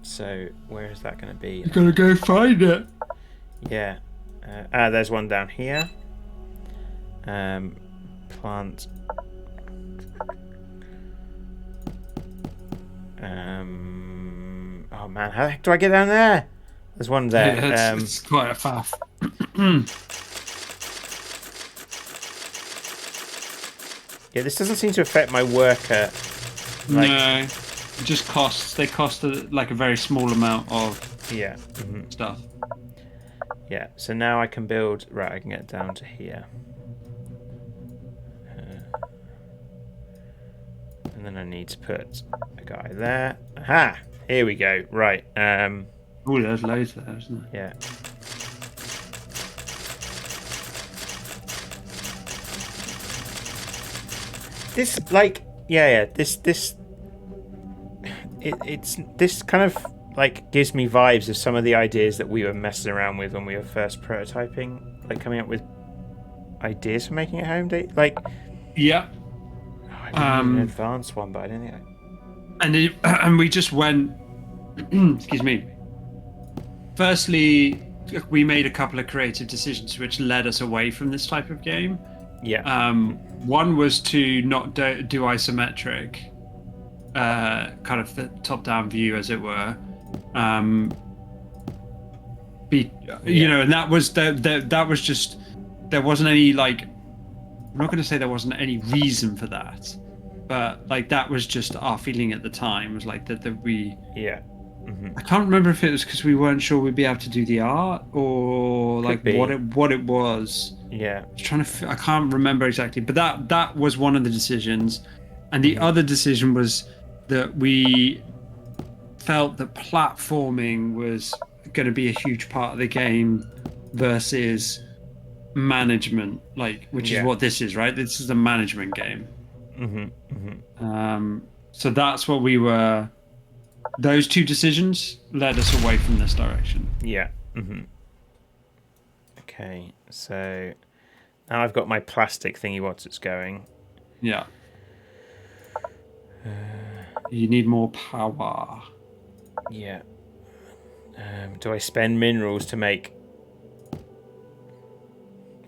So where is that going to be? You gotta go find it. Yeah. There's one down here. Plant. Oh man, how the heck do I get down there? There's one there. Yeah, it's quite a faff. Yeah, this doesn't seem to affect my worker. Like, no, it just costs. They cost like a very small amount of stuff. Yeah, so now I can build. Right, I can get down to here. And then I need to put a guy there. Aha! Here we go. Right. Oh, there's loads there, isn't there? Yeah. This like it's this kind of like gives me vibes of some of the ideas that we were messing around with when we were first prototyping, like coming up with ideas for making a home date. Like, yeah, I didn't an advanced one, but I didn't think and we just went. Excuse me. Firstly, we made a couple of creative decisions which led us away from this type of game. Yeah. One was to not do isometric, kind of the top-down view, as it were. You know, and that was that was just, there wasn't any like, I'm not going to say there wasn't any reason for that, but like that was just our feeling at the time, was like that we. Yeah. I can't remember if it was because we weren't sure we'd be able to do the art, or like what it was. Yeah. I was trying to. I can't remember exactly, but that was one of the decisions, and the other decision was that we felt that platforming was going to be a huge part of the game versus management, like, which is what this is, right? This is a management game. So that's what we were. Those two decisions led us away from this direction. Yeah. Okay, so now I've got my plastic thingy. What's it's going? Yeah. You need more power. Yeah. Do I spend minerals to make?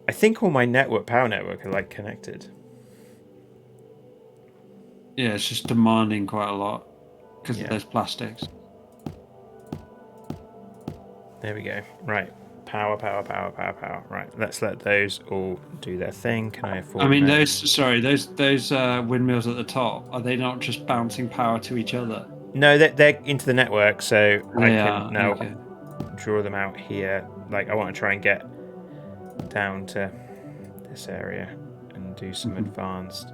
I think all my power network are like connected. Yeah, it's just demanding quite a lot because of those plastics. There we go. Right. Power. Right. Let's let those all do their thing. Can I afford? I mean, those windmills at the top, are they not just bouncing power to each other? No, they're into the network, so I can now okay. draw them out here. Like I want to try and get down to this area and do some advanced.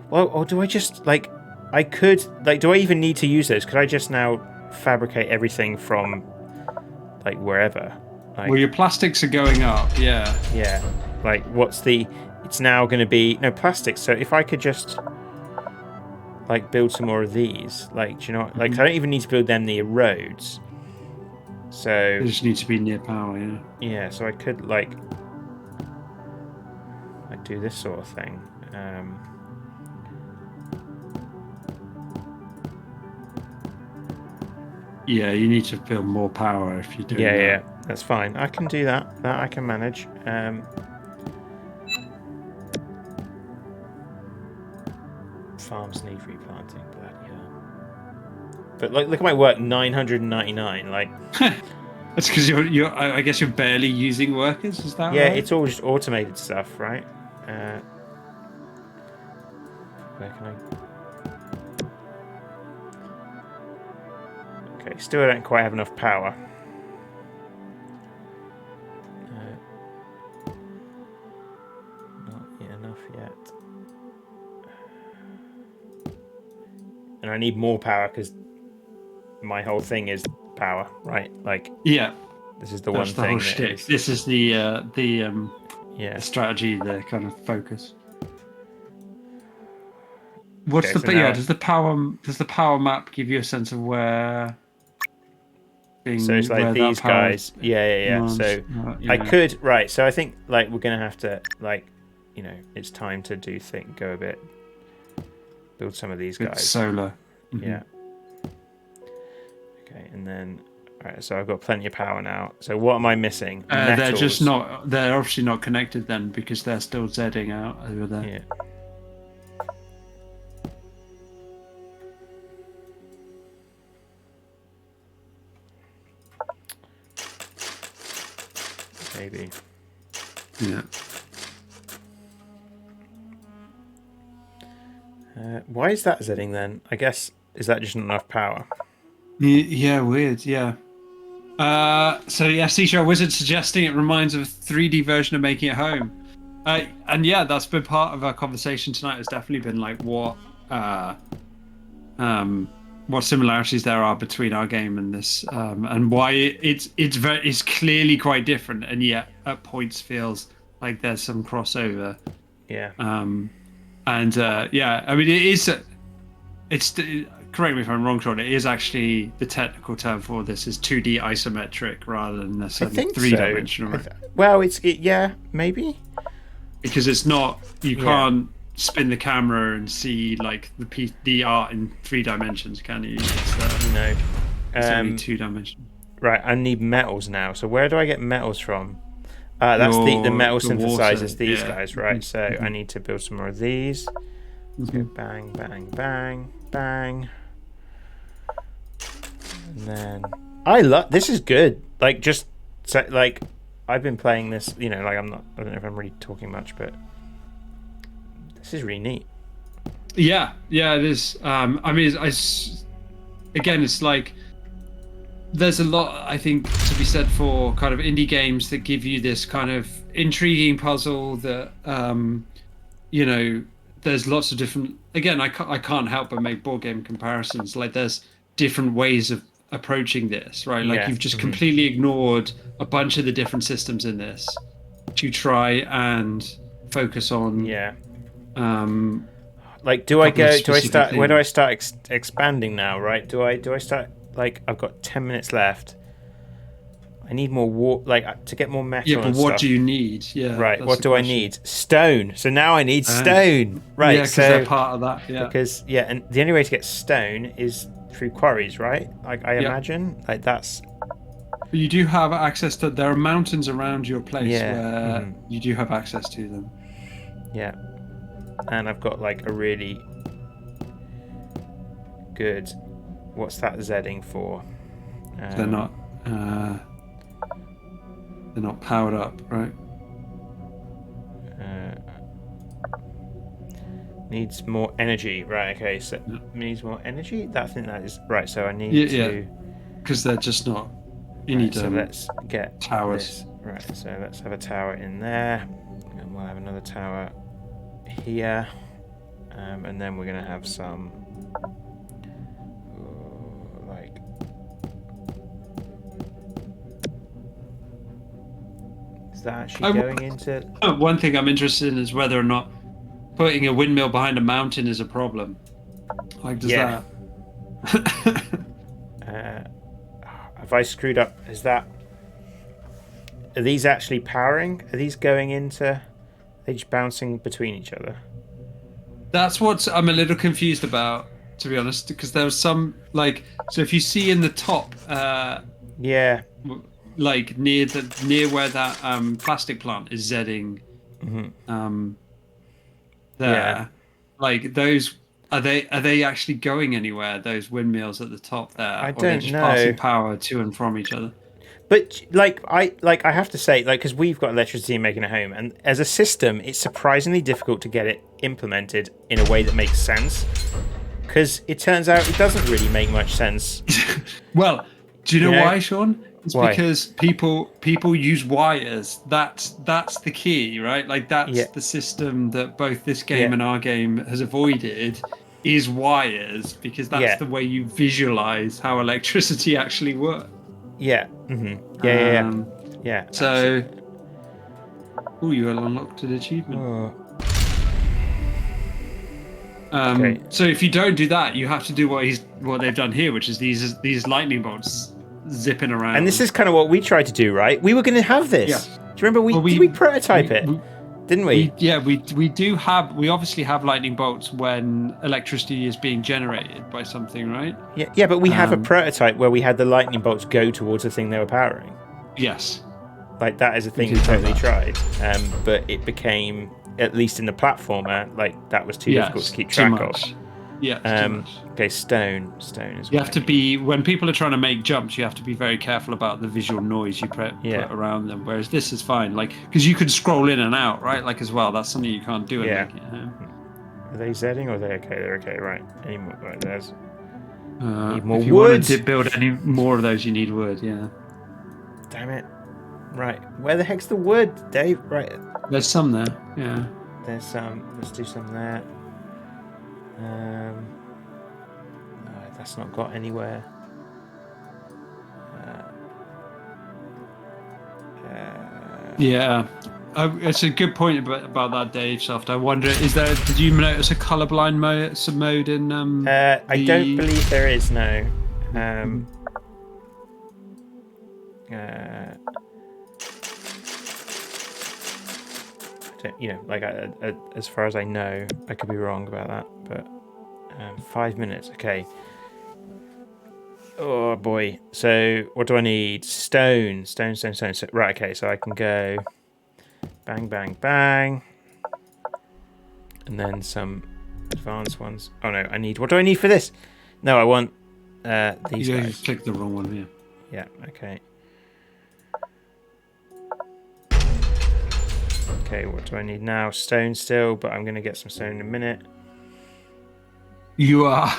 Well, or do I just like? I could like. Do I even need to use those? Could I just now fabricate everything from like wherever? Like, well, your plastics are going up. Yeah. Yeah. Like, what's the? It's now going to be no plastics. So if I could just like build some more of these, like, do you know what? Like, I don't even need to build them near roads. So they just need to be near power. Yeah. Yeah. So I could like do this sort of thing. Yeah, you need to build more power if you're doing that. Yeah, that's fine. I can do that. That I can manage. Farms need replanting, bloody hell. But like, look at my work, 999. Like, that's because you're. I guess you're barely using workers. Is that right? Yeah, it's all just automated stuff, right? Where can I? Okay, still don't quite have enough power. Not enough yet. And I need more power because my whole thing is power, right? Like, yeah, this is the that's one the thing. Whole shtick. This is the strategy, the kind of focus. What's does the power map give you a sense of where? So it's like these guys. Yeah. So I could So I think like we're gonna have to like, you know, it's time to go a bit. Build some of these guys. Solar. Yeah. Okay, and then alright, so I've got plenty of power now. So what am I missing? They're just not. They're obviously not connected then because they're still Zing out over there. Yeah. Maybe. Yeah. Why is that Zing then? I guess is that just not enough power? Yeah, weird. Yeah. So yeah, Seashell Wizard suggesting it reminds of a 3D version of Making It Home. And yeah, that's been part of our conversation tonight. Has definitely been like what similarities there are between our game and this, and why it's clearly quite different, and yet at points feels like there's some crossover. Yeah. And yeah, I mean it's correct me if I'm wrong, Sean. It is actually the technical term for this is 2D isometric rather than necessarily 3-dimensional. Well, yeah, maybe because it's not. You can't spin the camera and see like the art in 3 dimensions, can you? No, it's only 2-dimensional. Right, I need metals now. So where do I get metals from? That's the metal synthesizers. These guys, right? So I need to build some more of these. Let's go bang, bang, bang, bang. And then this is good. Like just like I've been playing this, you know, like I don't know if I'm really talking much, but this is really neat. Yeah, it is. I mean, again, it's like there's a lot, I think, to be said for kind of indie games that give you this kind of intriguing puzzle that, you know, there's lots of different. Again, I can't help but make board game comparisons. Like there's different ways of approaching this, right? Like you've just completely ignored a bunch of the different systems in this to try and focus on. Yeah. Like, where do I start expanding now? Right? Do I start? Like, I've got 10 minutes left. I need more to get more metal. Yeah, but what do you need? Yeah. Right. What do I need? Stone. So now I need stone. Right. Yeah, because they're part of that. Yeah. Because and the only way to get stone is through quarries, right? Like I imagine, like that's But you do have access to. There are mountains around your place Yeah. where you do have access to them. Yeah. And I've got like a really good. What's that Zing for? They're not. They're not powered up, right? Needs more energy, right? Okay, so needs more energy. I think that is right. So I need to. Because they're just not. You Right, need so let's get towers. This. Right, so let's have a tower in there, and we'll have another tower here, and then we're gonna have some like. Is that actually going into? One thing I'm interested in is whether or not putting a windmill behind a mountain is a problem. Like, does that? Have I screwed up? Is that? Are these actually powering? Are these going into? Are they just bouncing between each other? That's what I'm a little confused about, to be honest, because there was some like. So if you see in the top, yeah, like near where that plastic plant is Zing, there, like those. Are they actually going anywhere? Those windmills at the top there, I or don't they're just know. passing power to and from each other? But I have to say, like, because we've got electricity in Making a Home, and as a system, it's surprisingly difficult to get it implemented in a way that makes sense. Because it turns out it doesn't really make much sense. Well, do you know why, Sean? It's why? Because people use wires. That's the key, right? Like that's the system that both this game and our game has avoided is wires, because that's the way you visualize how electricity actually works. Yeah. Mm-hmm. Yeah. So, you unlocked an achievement. Okay. So if you don't do that, you have to do what they've done here, which is these lightning bolts zipping around. And this is kind of what we tried to do, right? We were going to have this. Yeah. Do you remember did we prototype it? Didn't we? We obviously have lightning bolts when electricity is being generated by something, right? Yeah, but we have a prototype where we had the lightning bolts go towards the thing they were powering. Yes. Like that is a thing we totally tried. But it became, at least in the platformer, like that was too difficult to keep track of. Yeah. Okay, stone is. You have to be, when people are trying to make jumps, you have to be very careful about the visual noise you put around them. Whereas this is fine, like because you can scroll in and out, right? Like as well. That's something you can't do. Are they Zing or are they okay? They're okay, right? Any more? Right, there's. Need more if you wood. Want to build any more of those, you need wood. Yeah. Damn it! Right, where the heck's the wood, Dave? Right. There's some there. Yeah. There's some. Let's do some there. That's not got anywhere. Yeah, it's a good point about that, Dave. Soft. I wonder, did you notice a colorblind mode in? I don't believe there is. No. Like as far as I know, I could be wrong about that, but 5 minutes. Okay. Oh boy. So what do I need? Stone. So, right. Okay. So I can go bang, bang, bang, and then some advanced ones. Oh no, I need. What do I need for this? No, I want these guys. You clicked the wrong one here. Yeah. Okay. Okay, what do I need now? Stone still, but I'm going to get some stone in a minute. You are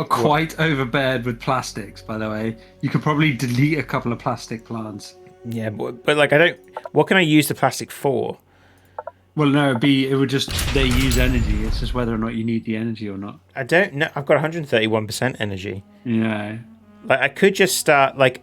quite overbeared with plastics, by the way. You could probably delete a couple of plastic plants. Yeah, but like I don't. What can I use the plastic for? Well, no, they use energy. It's just whether or not you need the energy or not. I don't know. I've got 131% energy. Yeah. Like I could just start. Like,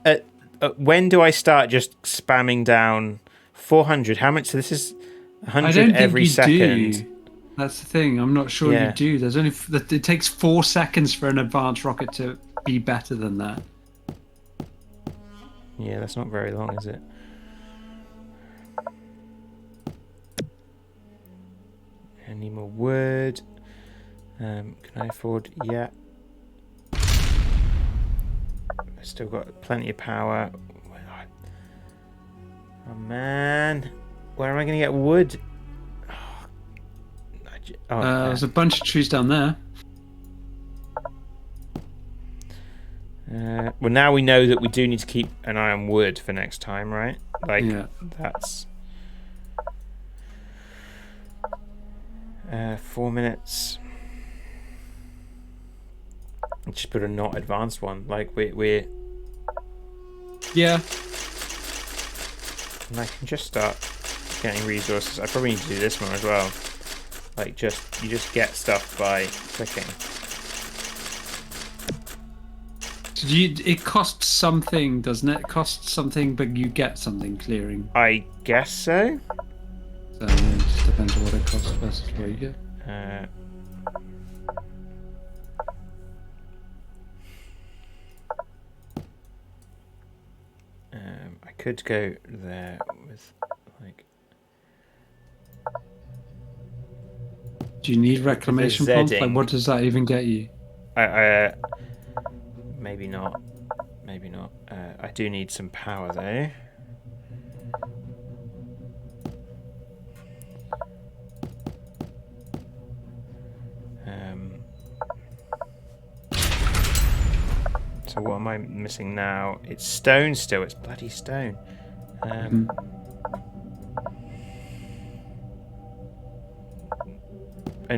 when do I start just spamming down 400? How much? So this is 100 every second. Do. That's the thing. I'm not sure you do. There's only it takes 4 seconds for an advanced rocket to be better than that. Yeah, that's not very long, is it? I need more wood. Can I afford? Yeah. I've still got plenty of power. Oh man, where am I going to get wood? There's a bunch of trees down there. Well, now we know that we do need to keep an eye on wood for next time, right? Like, that's 4 minutes. Just put a not advanced one. Like we're. Yeah. And I can just start getting resources. I probably need to do this one as well. Like you just get stuff by clicking. It costs something, doesn't it? It costs something, but you get something clearing. I guess so. So it just depends on what it costs versus what you get. I could go there with like. Do you need reclamation pump? Like, what does that even get you? Maybe not. Maybe not. I do need some power though. So what am I missing now? It's stone still. It's bloody stone. And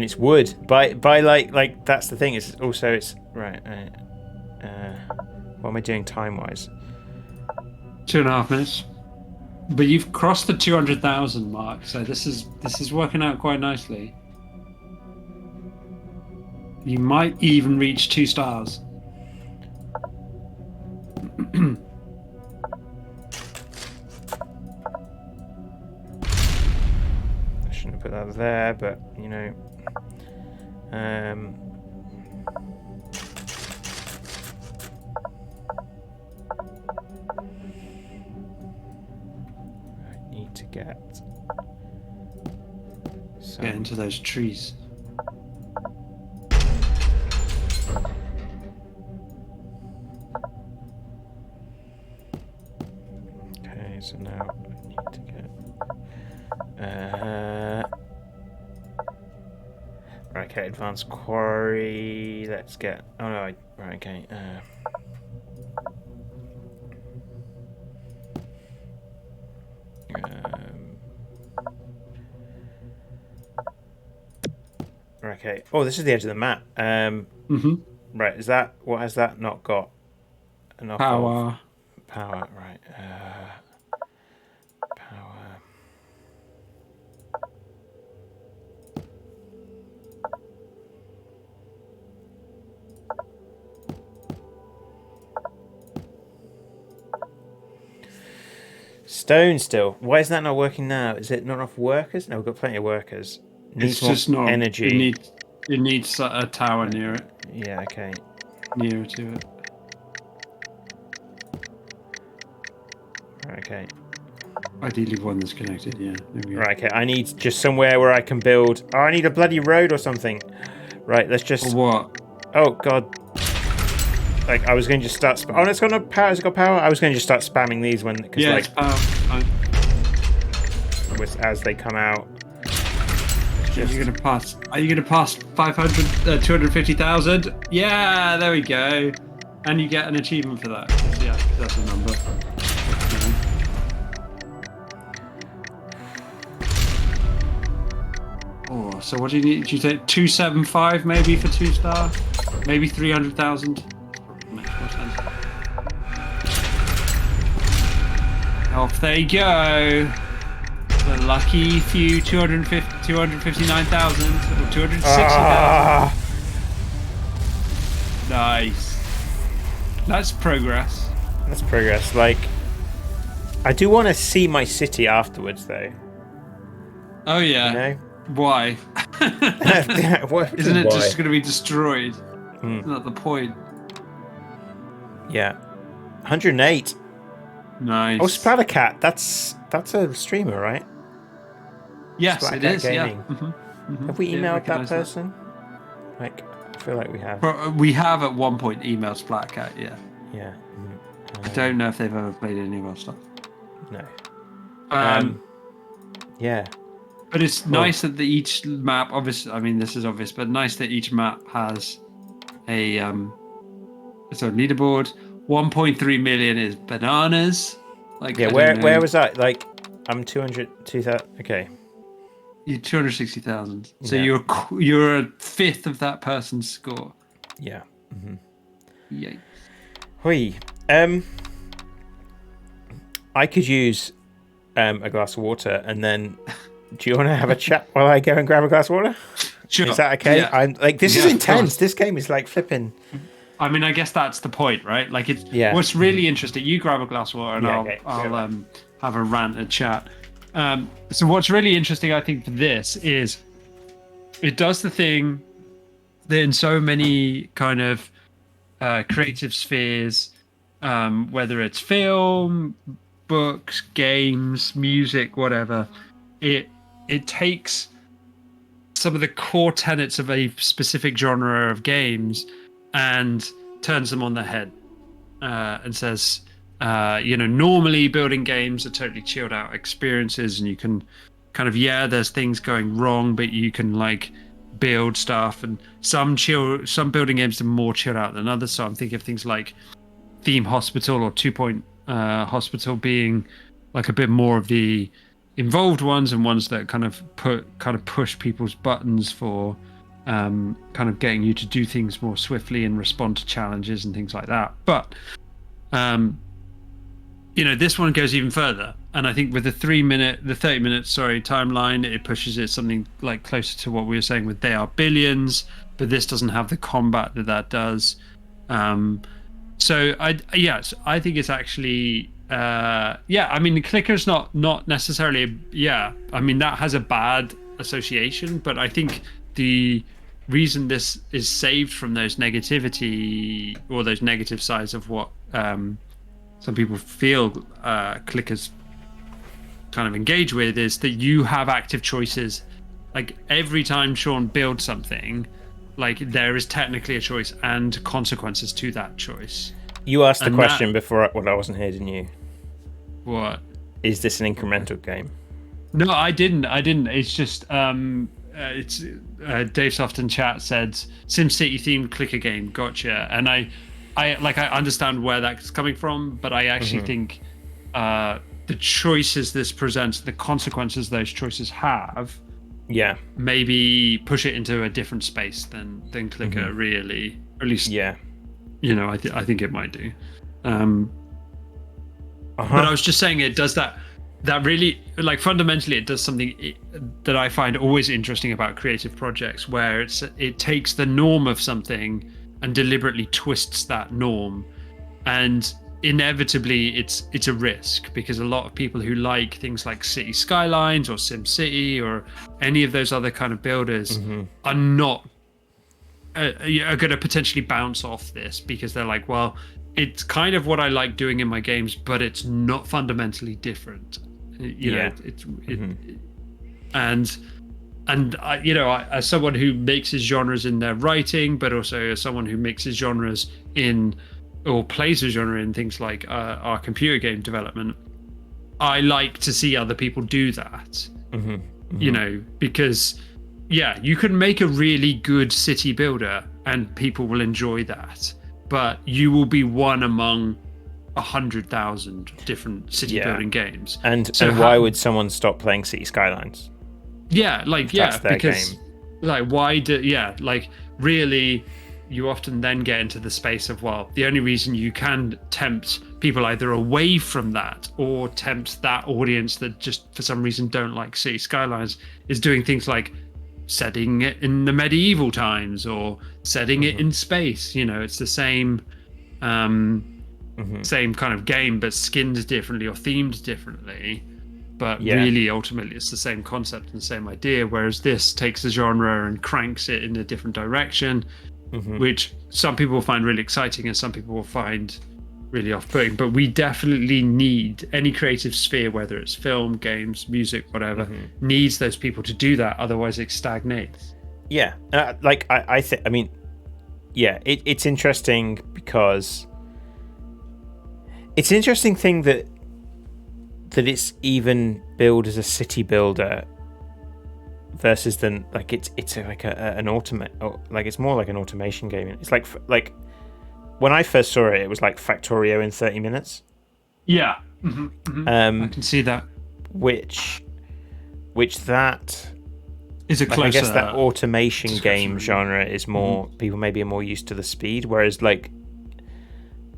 it's wood. By like that's the thing. It's also it's right. What am I doing time wise? 2.5 minutes. But you've crossed the 200,000 mark, so this is working out quite nicely. You might even reach 2 stars. I shouldn't have put that there, but you know. I need to get into those trees. Okay, so now I need to get right, okay, advanced quarry. Let's get right, okay. Okay. Oh, this is the edge of the map. Right, is that what has that not got? Enough Power. Power, right. Power. Stone still. Why is that not working now? Is it not enough workers? No, we've got plenty of workers. It's just not energy. It needs a tower near it. Yeah, okay. Nearer to it. Okay. Ideally one that's connected, yeah. Right, okay. I need just somewhere where I can build. Oh, I need a bloody road or something. Right, let's just. What? Oh, God. Like, I was going to just start. Oh, no, it's got no power. Has it got power? I was going to just start spamming these when. Yeah, like, it's power. As they come out. Are you gonna pass 500, 250,000? Yeah, there we go. And you get an achievement for that. Yeah, that's a number. Oh, so what do you need? Do you take 275 maybe for 2 star? Maybe 300,000? Makes more sense. Off they go. The lucky few 259,000 or 260,000. Nice. That's progress. That's progress. Like, I do want to see my city afterwards, though. Oh yeah. You know? Why? Isn't it just going to be destroyed? Isn't that the point? Yeah. 108. Nice. Oh, Splattercat. That's a streamer, right? Yes, Splattercat it is. Gaming. Yeah. Have we emailed that person? Like, I feel like we have. We have at one point emailed Splattercat. Yeah. Yeah. I don't know if they've ever played any of our stuff. No. Yeah. But it's nice that each map, obviously, I mean, this is obvious, but nice that each map has a leaderboard. 1.3 million is bananas. Like, yeah, where was that? Like, I'm 200,000. Okay. You're 260,000. So Yeah. you're a fifth of that person's score. Yeah. Yikes. Hui. I could use a glass of water, and then do you want to have a chat while I go and grab a glass of water? Sure. Is that okay? Yeah. I'm like, this is intense. This game is like flipping. I mean, I guess that's the point, right? Like, it's what's really interesting. You grab a glass of water, and I'll have a rant and chat. So what's really interesting, I think, for this is it does the thing that in so many kind of creative spheres, whether it's film, books, games, music, whatever, it takes some of the core tenets of a specific genre of games and turns them on their head, and says, normally building games are totally chilled out experiences, and you can kind of, there's things going wrong, but you can like build stuff, and some building games are more chilled out than others. So I'm thinking of things like Theme Hospital or 2 Point Hospital being like a bit more of the involved ones, and ones that kind of push people's buttons for kind of getting you to do things more swiftly and respond to challenges and things like that. But this one goes even further, and I think with the 30 minute timeline, it pushes it something like closer to what we were saying with They Are Billions, but this doesn't have the combat that does. So I think it's actually I mean, the clicker's not necessarily I mean, that has a bad association, but I think the reason this is saved from those negativity or those negative sides of what some people feel clickers kind of engage with is that you have active choices. Like, every time Sean builds something, like, there is technically a choice and consequences to that choice. You asked the question before I wasn't here, didn't you? What? Is this an incremental game? No, I didn't. It's just it's Dave Soft in chat said SimCity themed clicker game. Gotcha. And I understand where that's coming from, but I actually think the choices this presents, the consequences those choices have, maybe push it into a different space than clicker really, or at least I think it might do. But I was just saying, it does that really, like, fundamentally it does something that I find always interesting about creative projects, where it takes the norm of something and deliberately twists that norm, and inevitably it's a risk, because a lot of people who like things like City Skylines or SimCity or any of those other kind of builders are not are going to potentially bounce off this, because they're like, well, it's kind of what I like doing in my games, but it's not fundamentally different. And I, as someone who mixes genres in their writing, but also as someone who mixes genres in, or plays a genre in things like our computer game development, I like to see other people do that. Because you can make a really good city builder and people will enjoy that, but you will be one among 100,000 different city building games. And why would someone stop playing City Skylines? Because game. Like, why do really, you often then get into the space of, well, the only reason you can tempt people either away from that or tempt that audience that just for some reason don't like City Skylines is doing things like setting it in the medieval times or setting it in space. It's the same same kind of game, but skinned differently or themed differently. But really, ultimately, it's the same concept and the same idea, whereas this takes the genre and cranks it in a different direction, which some people will find really exciting and some people will find really off-putting. But we definitely need any creative sphere, whether it's film, games, music, whatever, needs those people to do that. Otherwise, it stagnates. Yeah. I think, I mean, it's interesting because it's an interesting thing that that it's even billed as a city builder versus than like it's like an automate, like it's more like an automation game. It's like when I first saw it, it was like Factorio in 30 minutes. Yeah. I can see that. Which that is a closer. I guess that automation game genre is more people maybe are more used to the speed, whereas like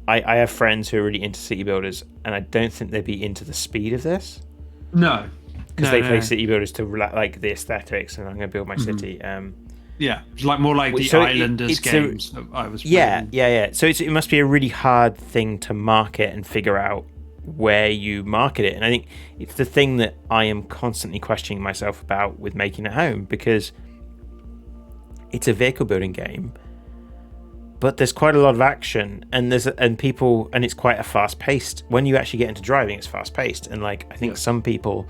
I have friends who are really into city builders, and I don't think they'd be into the speed of this. No, because they play city builders to like the aesthetics, and I'm going to build my city. Yeah, it's like more like the Islanders games that I was playing. Yeah. So it must be a really hard thing to market and figure out where you market it. And I think it's the thing that I am constantly questioning myself about with Making It Home, because it's a vehicle building game, but there's quite a lot of action, and it's quite a fast paced. When you actually get into driving, it's fast paced, and like I think some people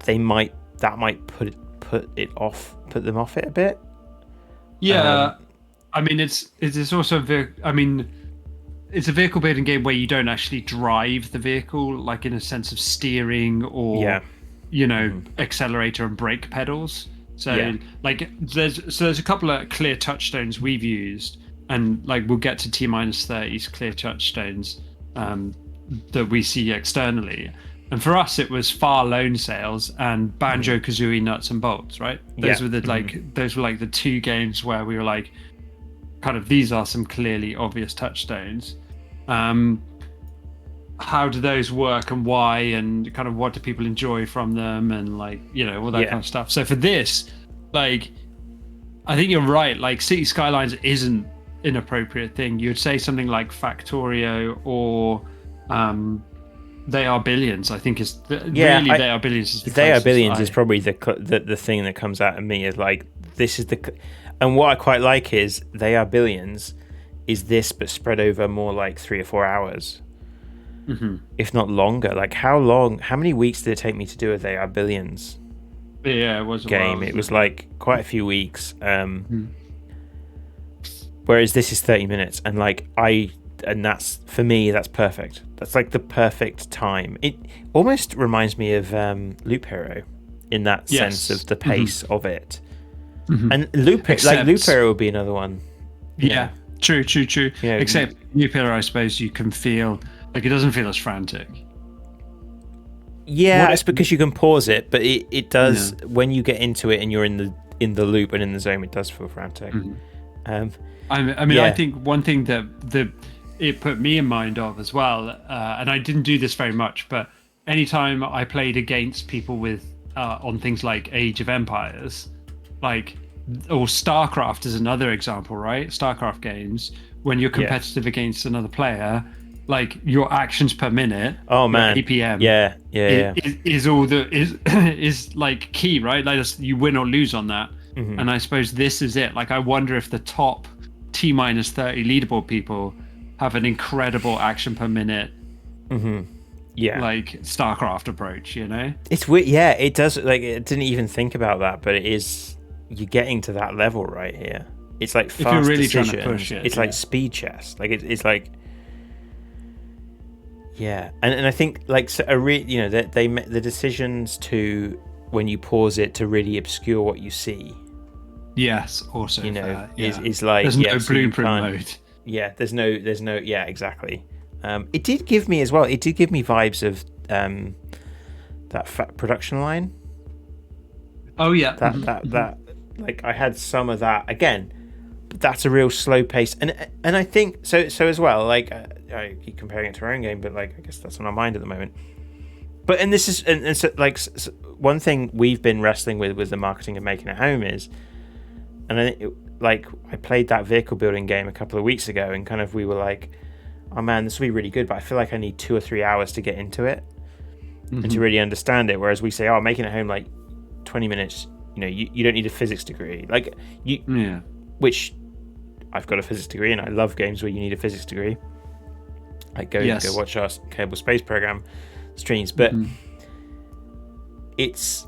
that might put them off it a bit. Yeah, I mean it's also it's a vehicle building game where you don't actually drive the vehicle, like in a sense of steering or accelerator and brake pedals. So like there's a couple of clear touchstones we've used, and like we'll get to T-30's clear touchstones that we see externally. And for us, it was Far Lone Sails and Banjo Kazooie Nuts and Bolts, right? Those were the two games where we were like, kind of, these are some clearly obvious touchstones. How do those work and why, and kind of what do people enjoy from them, and like all that kind of stuff. So for this, like, I think you're right. Like, City Skylines isn't an appropriate thing. You would say something like Factorio or They Are Billions. I think is They Are Billions is the They Are Billions is probably the thing that comes out of me is like, this is and what I quite like is They Are Billions is this, but spread over more like 3 or 4 hours, if not longer. Like how many weeks did it take me to do a They Are Billions? Yeah, it was a game. while, it was like quite a few weeks. Whereas this is 30 minutes, and like that's for me, that's perfect. That's like the perfect time. It almost reminds me of Loop Hero in that sense of the pace of it. And Loop Hero would be another one. Yeah, true. Yeah, except Loop Hero, I suppose you can feel like it doesn't feel as frantic. Yeah, it's because you can pause it, but it does when you get into it and you're in the loop and in the zone. It does feel frantic. I think one thing that it put me in mind of as well, and I didn't do this very much, but anytime I played against people with on things like Age of Empires, like, or StarCraft is another example, right? StarCraft games, when you're competitive against another player, like your actions per minute, APM, is like key, right? Like you win or lose on that. And I suppose this is it. Like I wonder if the top T-30 leaderboard people have an incredible action per minute, like StarCraft approach. It's weird. Yeah, it does. Like I didn't even think about that, but it is. You're getting to that level right here. It's like fast if you're really decisions. trying to push it. It's like speed chess. Like it's like. Yeah, and I think like the decisions to when you pause it to really obscure what you see. Yes, also is like there's no blueprint mode. Yeah, there's no exactly. It did give me vibes of that production line. Oh yeah, that like I had some of that again. But that's a real slow pace, and I think so as well. Like I keep comparing it to our own game, but like I guess that's on our mind at the moment. But and this is and so like one thing we've been wrestling with the marketing of Making It Home is, and I think I played that vehicle building game a couple of weeks ago, and kind of we were like, oh man, this will be really good, but I feel like I need 2 or 3 hours to get into it and to really understand it. Whereas we say, oh, Making It Home, like 20 minutes. You don't need a physics degree, which I've got a physics degree, and I love games where you need a physics degree. Like go watch our Kerbal Space Program streams, but it's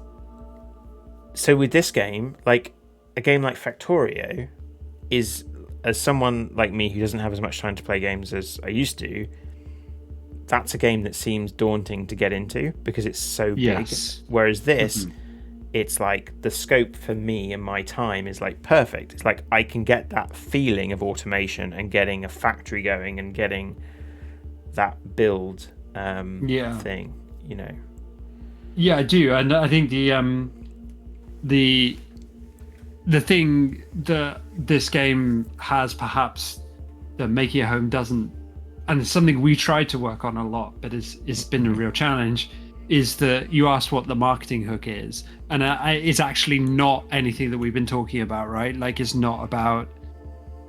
so with this game, like a game like Factorio is, as someone like me who doesn't have as much time to play games as I used to, that's a game that seems daunting to get into because it's so big. Yes. Whereas this, it's like the scope for me and my time is like perfect. It's like I can get that feeling of automation and getting a factory going and getting that build thing, you know. Yeah, I do, and I think the thing that this game has perhaps that Making a Home doesn't, and it's something we tried to work on a lot, but it's been a real challenge, is that you asked what the marketing hook is, and it's actually not anything that we've been talking about, right? Like, it's not about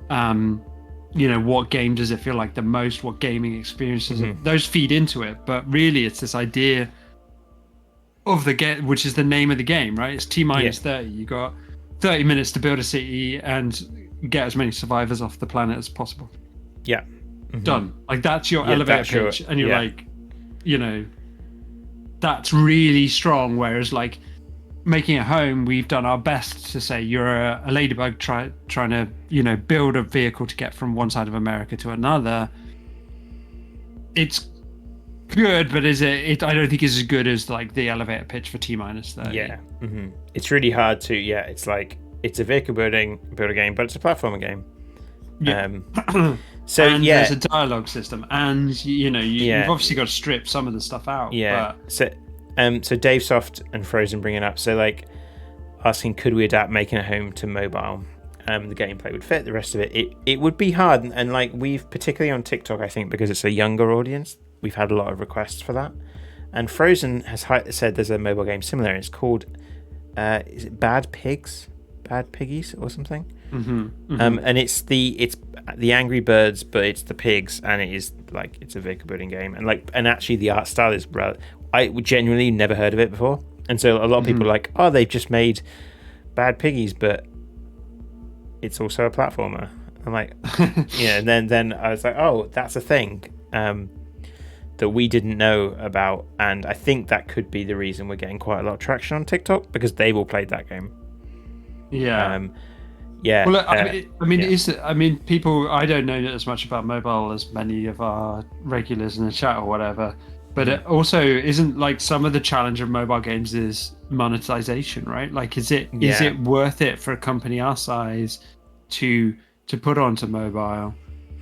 what game does it feel like the most, what gaming experiences those feed into it, but really it's this idea of the game, which is the name of the game, right? It's T-minus 30. You got 30 minutes to build a city and get as many survivors off the planet as possible. Yeah. Done. Like, that's your elevator pitch, and you're like, that's really strong. Whereas, like, Making a Home, we've done our best to say you're a ladybug trying to build a vehicle to get from one side of America to another. It's good, but is it? I don't think it's as good as like the elevator pitch for T-minus 30. Yeah. It's really hard to. Yeah, it's like it's a vehicle builder game, but it's a platformer game. Yeah. So and there's a dialogue system, and you've obviously got to strip some of the stuff out. Yeah. But... So Dave Soft and Frozen bring it up. So like asking, could we adapt Making a Home to mobile? The gameplay would fit. The rest of it would be hard. And like we've particularly on TikTok, I think because it's a younger audience, we've had a lot of requests for that. And Frozen has said there's a mobile game similar. It's called is it Bad Piggies or something? And it's the Angry Birds, but it's the pigs, and it's a vehicle building game, and actually the art style is I genuinely never heard of it before, and so a lot of people are like, oh, they've just made Bad Piggies, but it's also a platformer. I'm like, and then I was like, oh, that's a thing that we didn't know about, and I think that could be the reason we're getting quite a lot of traction on TikTok because they've all played that game. Yeah. Yeah. Well, people. I don't know as much about mobile as many of our regulars in the chat or whatever. But it also isn't like some of the challenge of mobile games is monetization, right? Like, is it worth it for a company our size to put onto mobile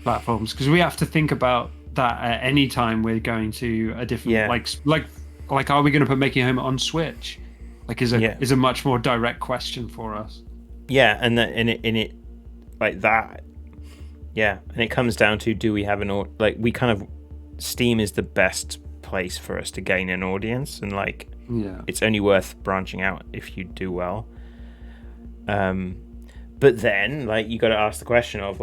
platforms? Because we have to think about that at any time we're going to a different like are we going to put Making a Home on Switch? Like, is a much more direct question for us. Yeah, and it like that. Yeah, and it comes down to, do we have Steam is the best place for us to gain an audience, and it's only worth branching out if you do well. But then you got to ask the question of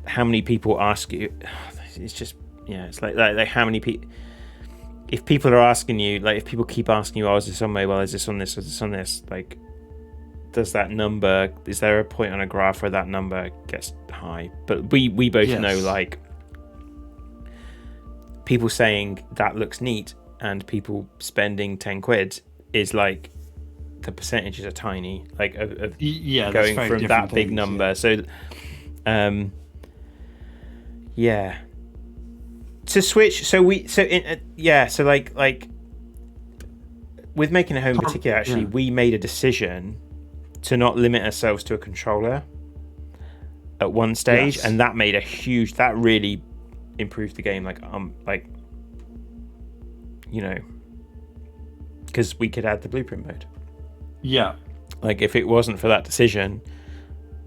how many people ask you. It's just it's like how many people. If people are asking you, if people keep asking you, oh, is this on mobile? Is this on this? Is this on this? Does that number? Is there a point on a graph where that number gets high? But we both know, people saying that looks neat and people spending 10 quid is the percentages are tiny. Of going from that big number. So, yeah. To switch, with Making a Home in particular, actually, we made a decision to not limit ourselves to a controller at one stage, and that made that really improved the game. Because we could add the blueprint mode. Yeah. If it wasn't for that decision,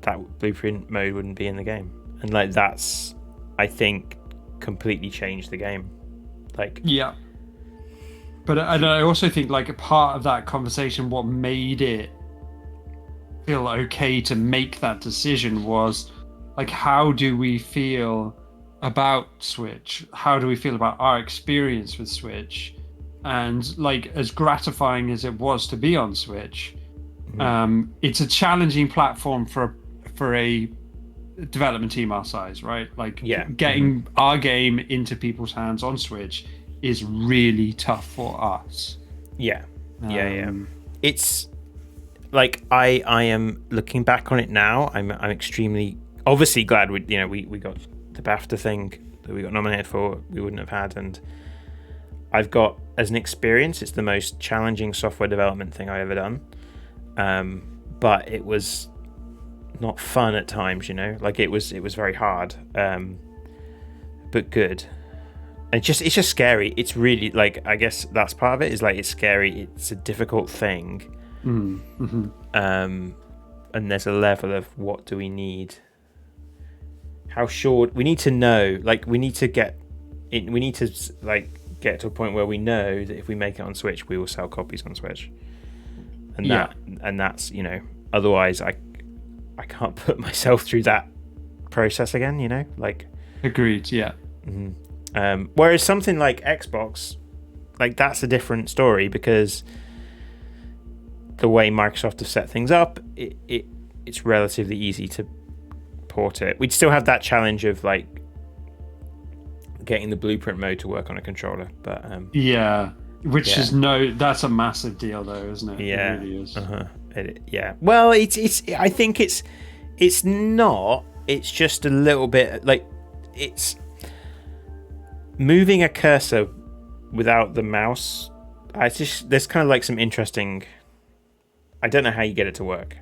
that blueprint mode wouldn't be in the game, and that's, I think, completely changed the game. But I also think a part of that conversation, what made it feel okay to make that decision was how do we feel about Switch? How do we feel about our experience with Switch? And as gratifying as it was to be on Switch, it's a challenging platform for a development team our size, right? Getting our game into people's hands on Switch is really tough for us. It's I am looking back on it now, I'm extremely obviously glad we got the BAFTA thing that we got nominated for, we wouldn't have had. And I've got, as an experience, it's the most challenging software development thing I've ever done. But it was not fun at times, you know, like it was very hard, but good. And it's just scary. It's really, like, I guess that's part of it, is like, it's scary. It's a difficult thing. Mm-hmm. And there's a level of, what do we need? How sure we need to know, like, we need to get to a point where we know that if we make it on Switch, we will sell copies on Switch. And that's, you know, otherwise I can't put myself through that process again, you know, like. Agreed. Yeah. Mm-hmm. Whereas something like Xbox, like, that's a different story, because the way Microsoft have set things up, it's relatively easy to port it. We'd still have that challenge of, like, getting the blueprint mode to work on a controller, but that's a massive deal, though, isn't it? Yeah. It really is. Well, it's I think it's not. It's just a little bit, like, it's moving a cursor without the mouse. There's kind of like some interesting. I don't know how you get it to work,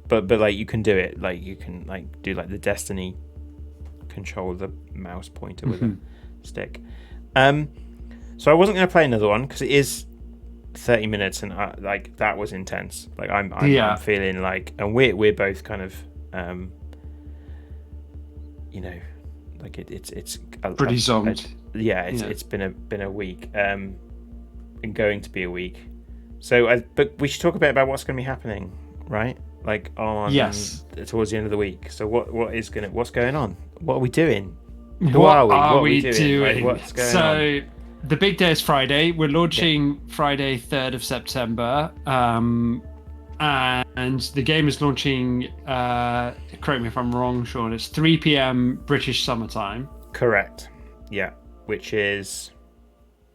but like, you can do it. Like, you can, like, do like the Destiny control the mouse pointer with a stick. So I wasn't going to play another one because it is 30 minutes, and like, that was intense. Like, I'm feeling like, and we're both kind of, you know, like, it's pretty zombed. It's been a week, and going to be a week. So, but we should talk a bit about what's going to be happening, right? Like, towards the end of the week. So what's going on? What are we doing? Who are we? What are we doing? Like, what's going on? The big day is Friday. We're launching Friday, 3rd of September. And the game is launching, correct me if I'm wrong, Sean, it's 3 p.m. British summertime. Correct. Yeah. Which is,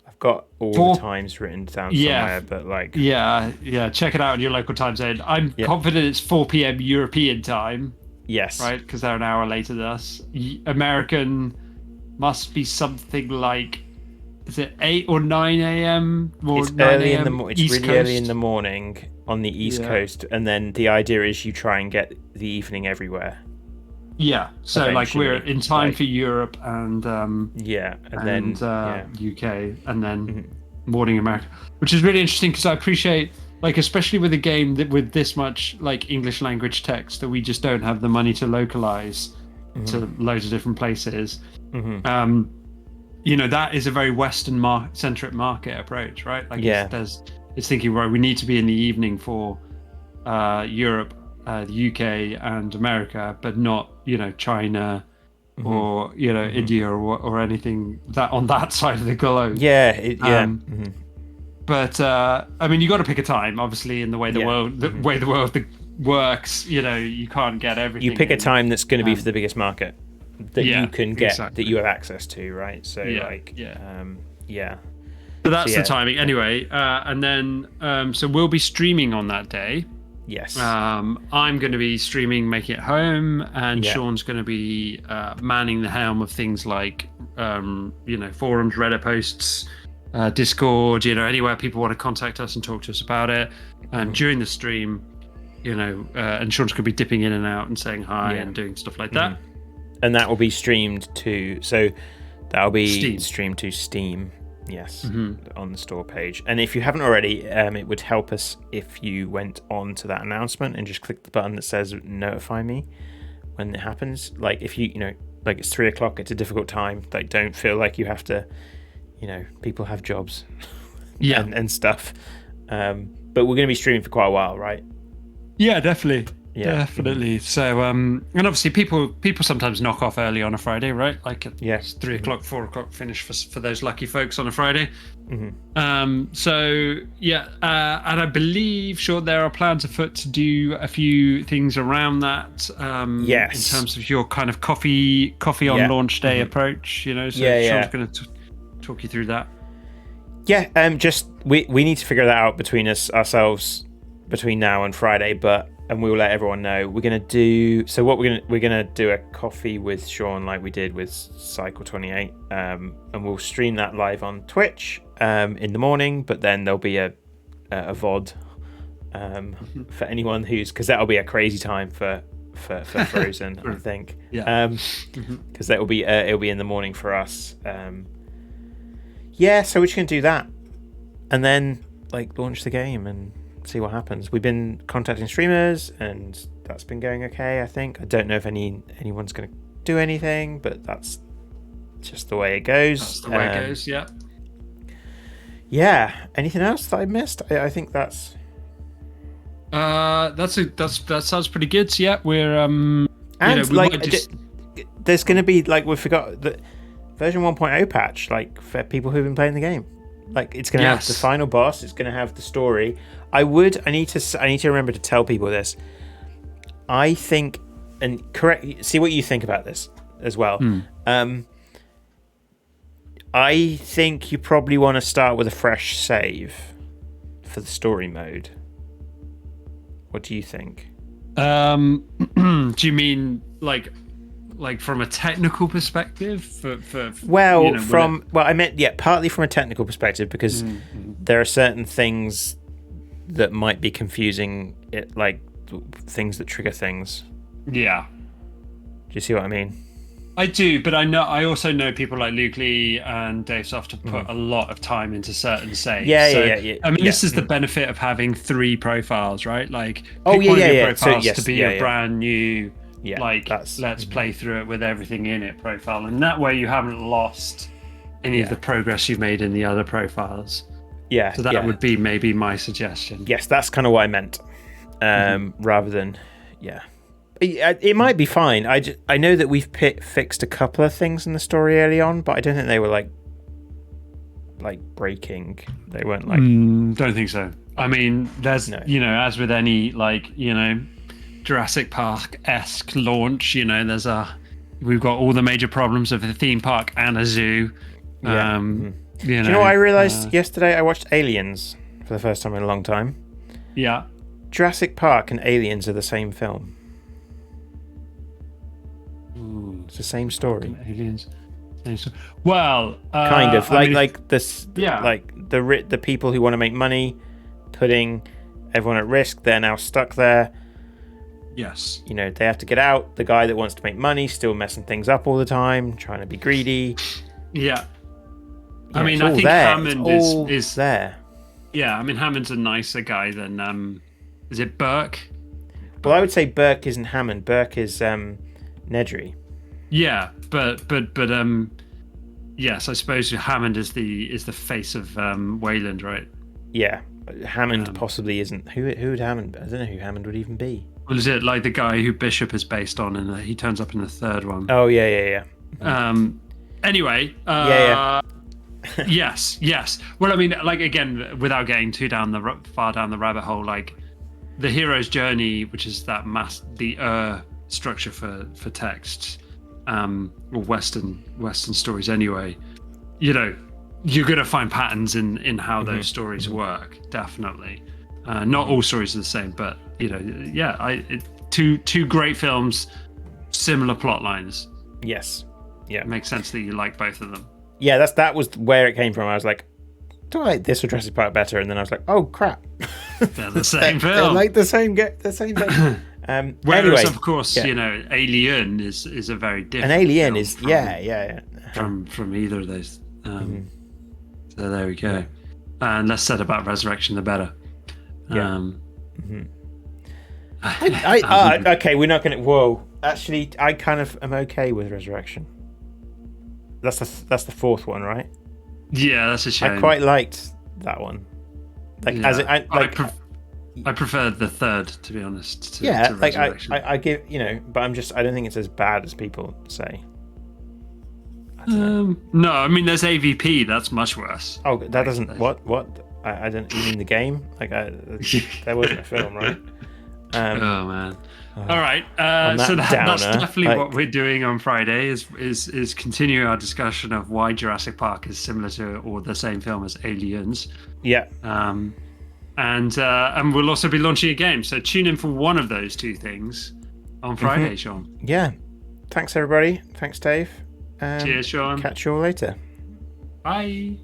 I've got all the times written down somewhere, but like... Yeah. Check it out in your local time zone. I'm confident it's 4 p.m. European time. Yes. Right? Because they're an hour later than us. American must be something like... Is it 8 or 9 a.m.? It's early in the morning. It's really early in the morning on the East Coast, and then the idea is you try and get the evening everywhere. Yeah, so like, we're in time for Europe and then UK, and then morning America, which is really interesting, because I appreciate, like, especially with a game that with this much, like, English language text, that we just don't have the money to localize to loads of different places. You know, that is a very Western centric market approach, right? Like, it's thinking, right, we need to be in the evening for Europe, the UK and America, but not, you know, China or, you know, India or anything that on that side of the globe. But I mean, you got to pick a time, obviously, in the way the world works. You know, you can't get everything. You pick a time that's going to be for the biggest market that you can get, that you have access to, right? So So that's the timing, anyway. And then so we'll be streaming on that day. Yes. I'm going to be streaming, making it home, and Sean's going to be manning the helm of things like, you know, forums, Reddit posts, Discord, you know, anywhere people want to contact us and talk to us about it. And during the stream, you know, and Sean's going to be dipping in and out and saying hi and doing stuff like that. And that will be streamed to, so that'll be streamed to Steam. Yes, on the store page. And if you haven't already, it would help us if you went on to that announcement and just click the button that says notify me when it happens. Like, if you know, like, it's 3:00, it's a difficult time. Like, don't feel like you have to, you know, people have jobs and stuff. But we're going to be streaming for quite a while, right? Yeah, definitely. Definitely. So, and obviously people sometimes knock off early on a Friday, right? Like, it's 3:00, 4:00 finish for those lucky folks on a Friday. So and I believe, sure, there are plans afoot to do a few things around that. In terms of your kind of coffee on launch day approach, you know. So Sean's going to talk you through that. Just we need to figure that out between ourselves between now and Friday, but and we'll let everyone know. We're gonna do we're gonna do a coffee with Sean like we did with Cycle 28, and we'll stream that live on Twitch in the morning. But then there'll be a VOD for anyone because that'll be a crazy time for Frozen, I think. Yeah. Because it'll be in the morning for us. Yeah, so we're just gonna do that, and then like launch the game and see what happens. We've been contacting streamers, and that's been going okay. I think. I don't know if anyone's gonna do anything, but that's just the way it goes. That's the way it goes. Yeah. Yeah. Anything else that I missed? I think that's. That sounds pretty good. So, yeah, we're there's going to be we forgot the version 1.0 patch for people who've been playing the game. It's going to have the final boss. It's going to have the story. I need to remember to tell people this. I think, and see what you think about this as well. I think you probably want to start with a fresh save for the story mode. What do you think? Do you mean like from a technical perspective? I meant partly from a technical perspective, because there are certain things that might be confusing. Things that trigger things. Yeah. Do you see what I mean? I do, but I also know people like Luke Lee and Dave Soft have put a lot of time into certain saves. Yeah. I mean, this is the benefit of having 3 profiles, right? Profiles to be a brand new, let's play through it with everything in it profile, and that way you haven't lost any of the progress you've made in the other profies. Yeah. So that would be maybe my suggestion. Yes, that's kind of what I meant. Rather than, It might be fine. I know that we've fixed a couple of things in the story early on, but I don't think they were like breaking. They weren't like. Don't think so. I mean, there's as with any Jurassic Park-esque launch, we've got all the major problems of a theme park and a zoo. Yeah. Do you know what I realized yesterday? I watched Aliens for the first time in a long time. Yeah. Jurassic Park and Aliens are the same film. It's the same story. Aliens. Well, kind of the people who want to make money, putting everyone at risk. They're now stuck there. Yes. They have to get out. The guy that wants to make money still messing things up all the time, trying to be greedy. Yeah. I mean, I think Hammond is there. Yeah, I mean, Hammond's a nicer guy than is it Burke? Well, I would say Burke isn't Hammond. Burke is Nedry. Yeah, but yes, I suppose Hammond is the face of Wayland, right? Yeah, Hammond possibly isn't. Who would Hammond? I don't know who Hammond would even be. Well, is it like the guy who Bishop is based on, and he turns up in the third one? Oh yeah. Anyway. Yes. Well, I mean, again, without getting too far down the rabbit hole, the hero's journey, which is that the structure for texts, or Western stories anyway. You're gonna find patterns in how those stories work. Definitely, not all stories are the same, but two great films, similar plot lines. Yes. Yeah. It makes sense that you like both of them. Yeah, that was where it came from. I was like, do I like this or Jurassic Park better? And then I was like, oh crap, they're the same film. They're like the same thing. Whereas, anyway, of course, Alien is a very different. An Alien is from either of those. So there we go. And less said about Resurrection, the better. Okay, we're not gonna. Whoa, actually, I kind of am okay with Resurrection. That's the fourth one, right? Yeah, that's a shame. I quite liked that one. I prefer the third, to be honest. To Resurrection. I give but I don't think it's as bad as people say. No, I mean there's AVP. That's much worse. Oh, that doesn't. What? I don't. You mean the game? There wasn't a film, right? Oh man. All right. So that's definitely what we're doing on Friday. Is continuing our discussion of why Jurassic Park is similar to or the same film as Aliens. Yeah. And we'll also be launching a game. So tune in for one of those two things on Friday, Sean. Yeah. Thanks, everybody. Thanks, Dave. Cheers, Sean. Catch you all later. Bye.